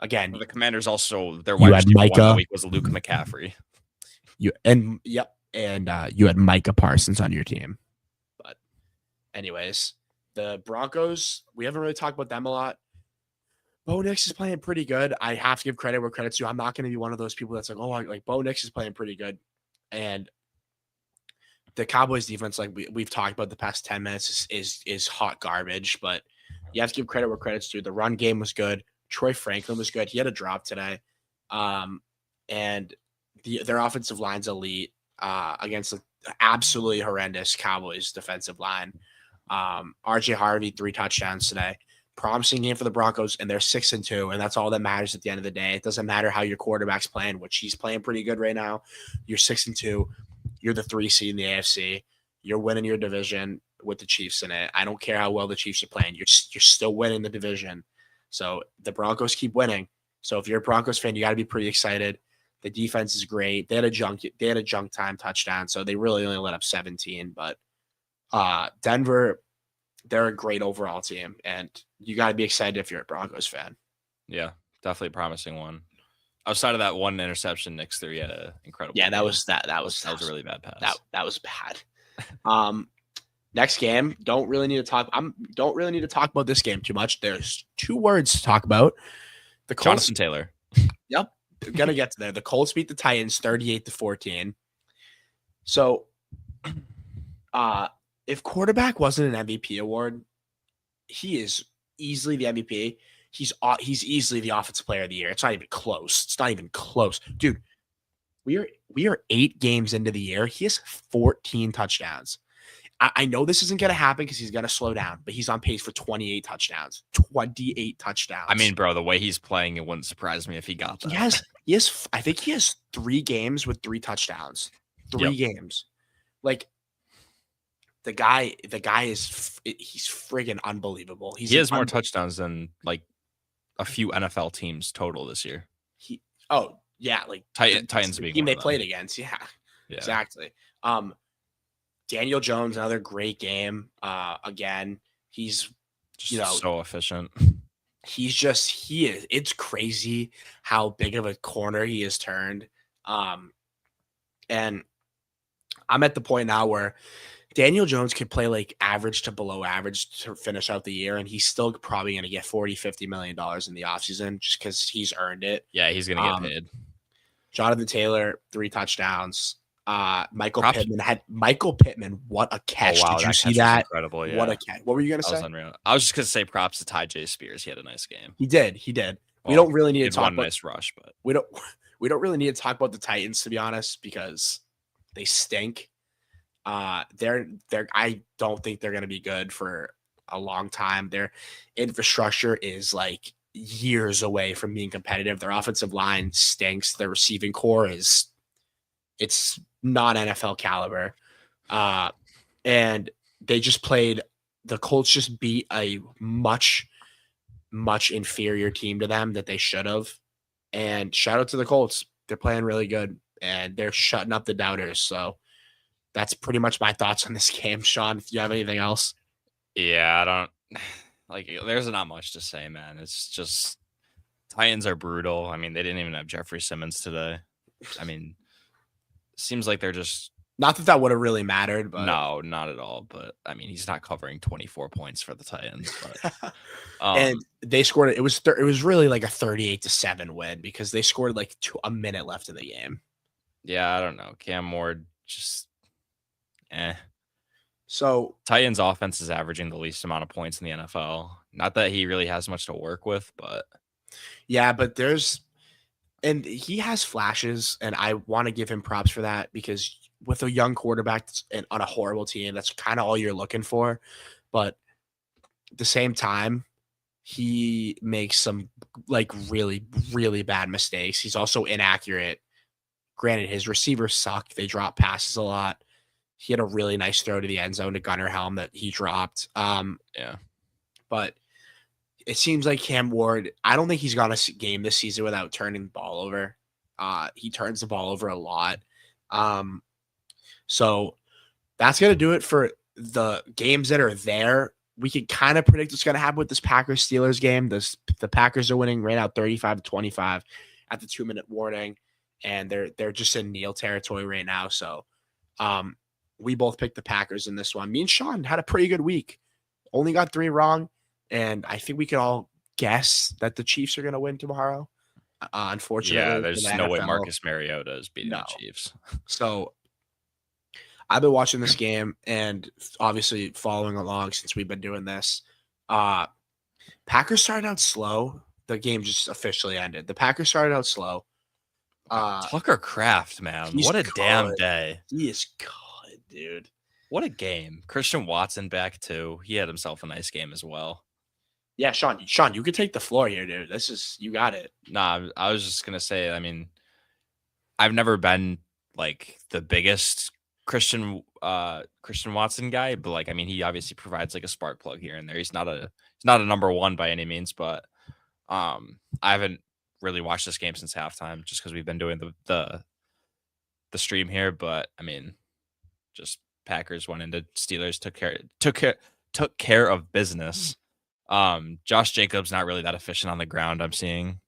Again, the Commanders also their wide receiver one week was Luke McCaffrey. You had Micah Parsons on your team. But anyways, the Broncos, we haven't really talked about them a lot. Bo Nix is playing pretty good. I have to give credit where credit's due. I'm not going to be one of those people that's like, oh, like Bo Nix is playing pretty good. And the Cowboys defense, like we've talked about the past 10 minutes, is hot garbage. But you have to give credit where credit's due. The run game was good. Troy Franklin was good. He had a drop today. And their offensive line's elite against the absolutely horrendous Cowboys defensive line. RJ Harvey, 3 touchdowns today. Promising game for the Broncos, and they're 6-2, and that's all that matters at the end of the day. It doesn't matter how your quarterback's playing, which he's playing pretty good right now. You're 6-2. You're the 3 seed in the AFC. You're winning your division with the Chiefs in it. I don't care how well the Chiefs are playing. You're still winning the division. So the Broncos keep winning. So if you're a Broncos fan, you got to be pretty excited. The defense is great. They had a junk time touchdown, so they really only let up 17. But Denver, they're a great overall team, and you got to be excited if you're a Broncos fan. Yeah, definitely a promising one. Outside of that one interception, Knicks threw had an incredible. Yeah, that game. was a really bad pass. That was bad. Next game, don't really need to talk about this game too much. There's 2 words to talk about. The Colts, Jonathan Taylor. Yep, gonna get to there. The Colts beat the Titans 38-14. So, if quarterback wasn't an MVP award, he is easily the MVP. He's easily the offensive player of the year. It's not even close. Dude, we are 8 games into the year. He has 14 touchdowns. I know this isn't going to happen because he's going to slow down, but he's on pace for 28 touchdowns. 28 touchdowns. I mean, bro, the way he's playing, it wouldn't surprise me if he got that. I think he has 3 games with 3 touchdowns. 3 games. Like, the guy he's friggin' unbelievable. He has more touchdowns than like a few NFL teams total this year. Like Titans the being team they played against. Yeah, exactly. Daniel Jones, another great game. Again, he's just so efficient. It's crazy how big of a corner he has turned. And I'm at the point now where Daniel Jones could play like average to below average to finish out the year, and he's still probably going to get $40-50 million in the offseason just because he's earned it. Yeah, he's going to get paid. Jonathan Taylor, 3 touchdowns. Michael Pittman, what a catch. Oh, wow, did you see that? Incredible, yeah. What a catch. What were you going to say? That was unreal. I was just going to say props to Ty J. Spears. He had a nice game. He did. We don't really need to talk about nice rush, but we don't really need to talk about the Titans, to be honest, because They stink. They're I don't think they're going to be good for a long time. Their infrastructure is like years away from being competitive. Their offensive line stinks. Their receiving core it's not NFL caliber. Uh, and they just played the Colts just beat a much inferior team to them that they should have. And shout out to the Colts. They're playing really good and they're shutting up the doubters. So that's pretty much my thoughts on this game. Sean, if you have anything else. Yeah, I don't like. There's not much to say, man. It's just Titans are brutal. I mean, they didn't even have Jeffrey Simmons today. I mean, seems like they're just Not that that would have really mattered, but no, not at all. But I mean, he's not covering 24 points for the Titans. But and they scored it. It was really like a 38-7 win because they scored like a minute left in the game. Yeah, I don't know. Cam Ward just So Titans offense is averaging the least amount of points in the NFL. Not that he really has much to work with, but yeah, but and he has flashes, and I want to give him props for that because with a young quarterback and on a horrible team, that's kind of all you're looking for. But at the same time, he makes some like really, really bad mistakes. He's also inaccurate. Granted, his receivers suck. They drop passes a lot. He had a really nice throw to the end zone to Gunnar Helm that he dropped. Yeah. But it seems like Cam Ward, I don't think he's gone a game this season without turning the ball over. He turns the ball over a lot. So that's going to do it for the games that are there. We can kind of predict what's going to happen with this Packers-Steelers game. The Packers are winning right now 35-25 at the 2-minute warning, and they're just in kneel territory right now. So we both picked the Packers in this one. Me and Sean had a pretty good week. Only got 3 wrong, and I think we can all guess that the Chiefs are going to win tomorrow. Unfortunately, Yeah, there's for the no way NFL. Marcus Mariota is beating the Chiefs. So I've been watching this game and obviously following along since we've been doing this. Packers started out slow. The game just officially ended. The Packers started out slow. Tucker Kraft, man. What a damn day. He is good, dude. What a game. Christian Watson back too. He had himself a nice game as well. Yeah, Sean, you could take the floor here, dude. You got it. Nah, I was just gonna say, I mean, I've never been like the biggest Christian Watson guy, but like, I mean, he obviously provides like a spark plug here and there. He's not a number one by any means, but I haven't really watched this game since halftime just because we've been doing the stream here. But I mean, just Packers went into Steelers, took care of business. Josh Jacobs not really that efficient on the ground. I'm seeing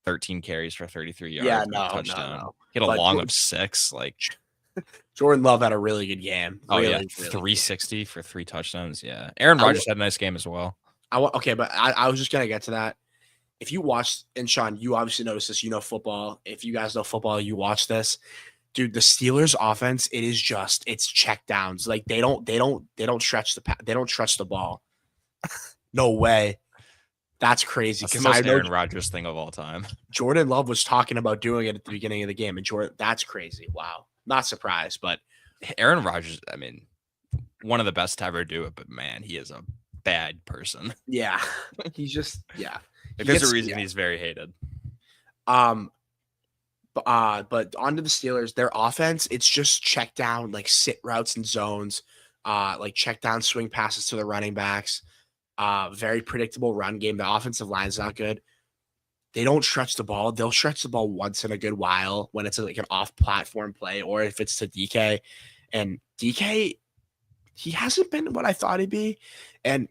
13 carries for 33 yards. Yeah, touchdown. No. He had a long of 6. Like Jordan Love had a really good game. Oh really, yeah, really 360 for 3 touchdowns. Yeah, Aaron Rodgers had a nice game as well. Okay, but I was just gonna get to that. If you watch, and Sean, you obviously noticed this. You know football. If you guys know football, you watch this. Dude, the Steelers offense, it's check downs. Like they don't stretch the ball. No way. That's crazy. Because I know Aaron Rodgers thing of all time. Jordan Love was talking about doing it at the beginning of the game, and that's crazy. Wow. Not surprised, but Aaron Rodgers, I mean, one of the best to ever do it, but man, he is a bad person. Yeah. He's just There's a reason he's very hated. But onto the Steelers, their offense, it's just check down, like sit routes and zones, like check down swing passes to the running backs. Very predictable run game. The offensive line's not good. They don't stretch the ball. They'll stretch the ball once in a good while when it's like an off-platform play or if it's to DK. And DK, he hasn't been what I thought he'd be. And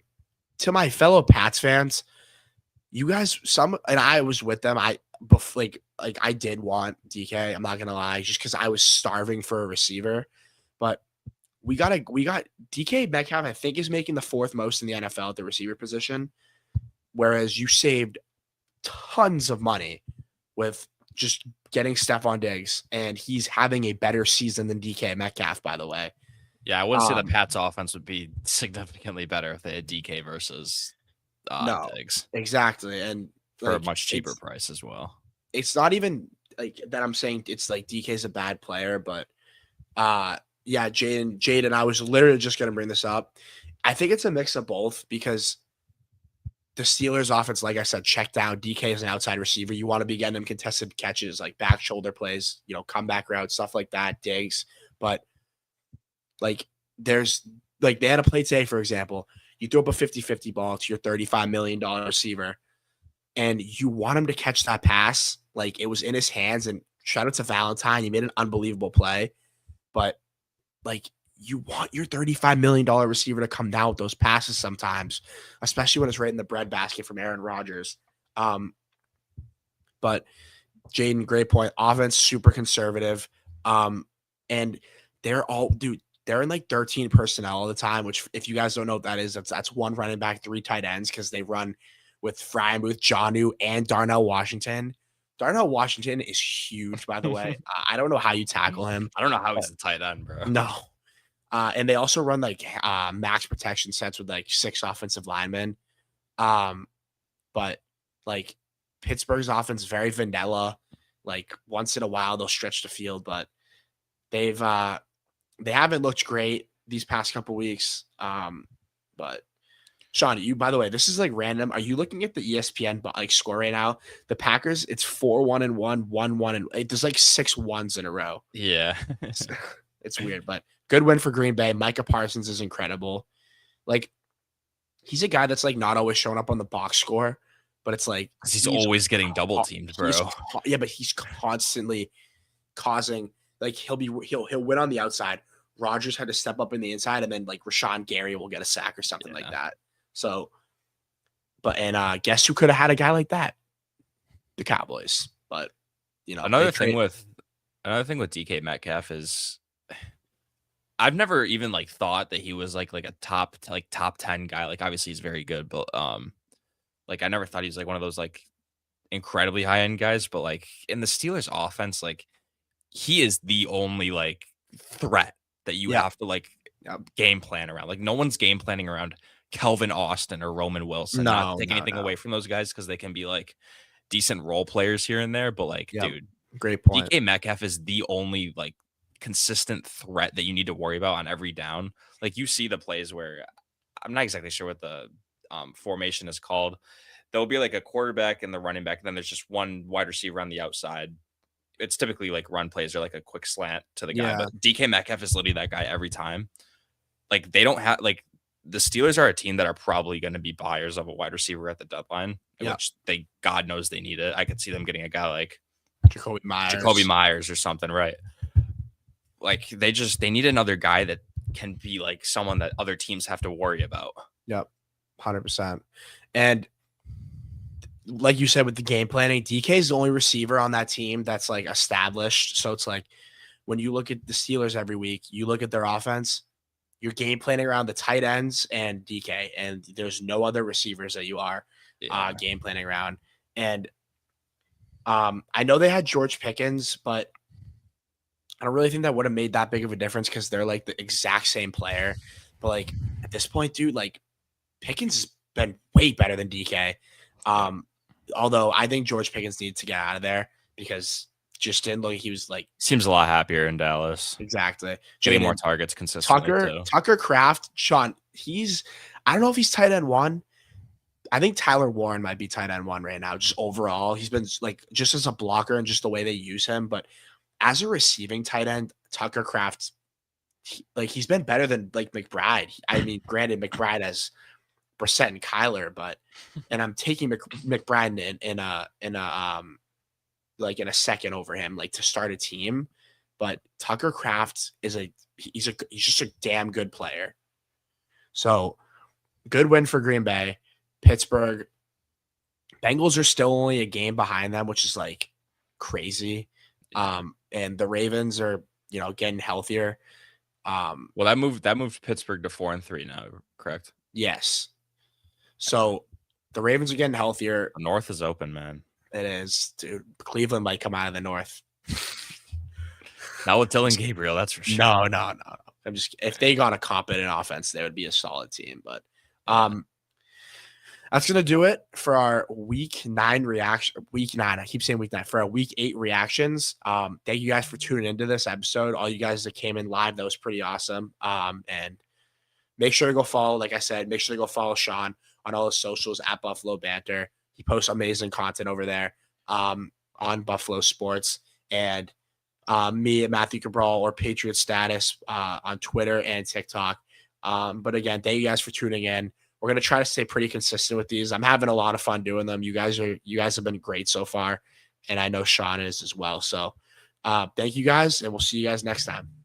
to my fellow Pats fans, you guys, and I was with them. I did want DK. I'm not gonna lie, just because I was starving for a receiver. But we got DK Metcalf, I think, is making the 4th most in the NFL at the receiver position, whereas you saved tons of money with just getting Stephon Diggs, and he's having a better season than DK Metcalf, by the way. Yeah, I wouldn't say the Pats offense would be significantly better if they had DK versus Diggs. Exactly, and for a much cheaper price as well. It's not even like that I'm saying it's like DK's a bad player, but Yeah, Jaden, I was literally just gonna bring this up. I think it's a mix of both because the Steelers offense, like I said, check down. DK is an outside receiver. You want to be getting him contested catches, like back shoulder plays, comeback routes, stuff like that, digs. But like there's like they had a play today, for example. You throw up a 50-50 ball to your $35 million receiver, and you want him to catch that pass. Like it was in his hands, and shout out to Valentine. He made an unbelievable play. But like you want your $35 million receiver to come down with those passes sometimes, especially when it's right in the breadbasket from Aaron Rodgers. But Jaden, great point. Offense, super conservative. And they're in like 13 personnel all the time, which if you guys don't know what that is, that's one running back, 3 tight ends, because they run with Freiermuth, Jonnu, and Darnell Washington. Darnell Washington is huge, by the way. I don't know how you tackle him. I don't know how he's the tight end, bro. No. And they also run like max protection sets with like 6 offensive linemen. But like Pittsburgh's offense is very vanilla. Like once in a while they'll stretch the field, but they haven't looked great these past couple weeks. But Sean, by the way, this is like random. Are you looking at the ESPN like score right now? The Packers, it's 4-1-1, 1-1, and there's like 6 1s in a row. Yeah. It's weird, but good win for Green Bay. Micah Parsons is incredible. Like he's a guy that's like not always showing up on the box score, but it's like he's always getting double teamed, bro. But he's constantly causing like he'll win on the outside. Rodgers had to step up in the inside, and then like Rashawn Gary will get a sack or something like that. So, guess who could have had a guy like that? The Cowboys. But another thing with DK Metcalf is I've never even like thought that he was like a top 10 guy. Like obviously he's very good, but like I never thought he was like one of those like incredibly high end guys. But like in the Steelers offense, like he is the only like threat that you have to like game plan around. Like no one's game planning around Kelvin Austin or Roman Wilson. Not take anything away from those guys because they can be like decent role players here and there. But like, dude, great point. DK Metcalf is the only like consistent threat that you need to worry about on every down. Like you see the plays where I'm not exactly sure what the formation is called. There'll be like a quarterback and the running back, and then there's just one wide receiver on the outside. It's typically like run plays or like a quick slant to the guy, but DK Metcalf is literally that guy every time. Like they don't have like the Steelers are a team that are probably going to be buyers of a wide receiver at the deadline, which God knows they need it. I could see them getting a guy like Jacoby Myers or something, right? Like they need another guy that can be like someone that other teams have to worry about. Yep, 100%. And like you said with the game planning, DK is the only receiver on that team that's like established. So it's like when you look at the Steelers every week, you look at their offense, you're game planning around the tight ends and DK, and there's no other receivers that you are game planning around. And I know they had George Pickens, but I don't really think that would have made that big of a difference because they're like the exact same player. But like at this point, dude, like Pickens has been way better than DK. Although I think George Pickens needs to get out of there because just didn't look like he was like seems a lot happier in Dallas. Exactly. Getting more targets consistently. Tucker Kraft, Sean, I don't know if he's tight end 1. I think Tyler Warren might be tight end 1 right now. Just overall, he's been like just as a blocker and just the way they use him. But as a receiving tight end, Tucker Kraft, he's been better than like McBride. I mean, granted, McBride has Brissett and Kyler, and I'm taking McBride in a second over him, like to start a team. But Tucker Kraft he's just a damn good player. So good win for Green Bay. Pittsburgh, Bengals are still only a game behind them, which is like crazy. And the Ravens are, getting healthier. Well, that moved Pittsburgh to 4-3 now, correct? Yes. So the Ravens are getting healthier. The North is open, man. It is, dude. Cleveland might come out of the North. Not with Dylan Gabriel, that's for sure. No. If they got a competent offense, they would be a solid team. But That's gonna do it for our week 9 reaction. Week 9. I keep saying week 9 for our week 8 reactions. Thank you guys for tuning into this episode. All you guys that came in live, that was pretty awesome. And make sure to go follow, like I said, make sure to go follow Sean on all his socials at Buffalo Banter. He posts amazing content over there on Buffalo Sports. And me at Matthew Cabral or Patriot Status on Twitter and TikTok. But again, thank you guys for tuning in. We're gonna try to stay pretty consistent with these. I'm having a lot of fun doing them. You guys have been great so far, and I know Sean is as well. So thank you guys, and we'll see you guys next time.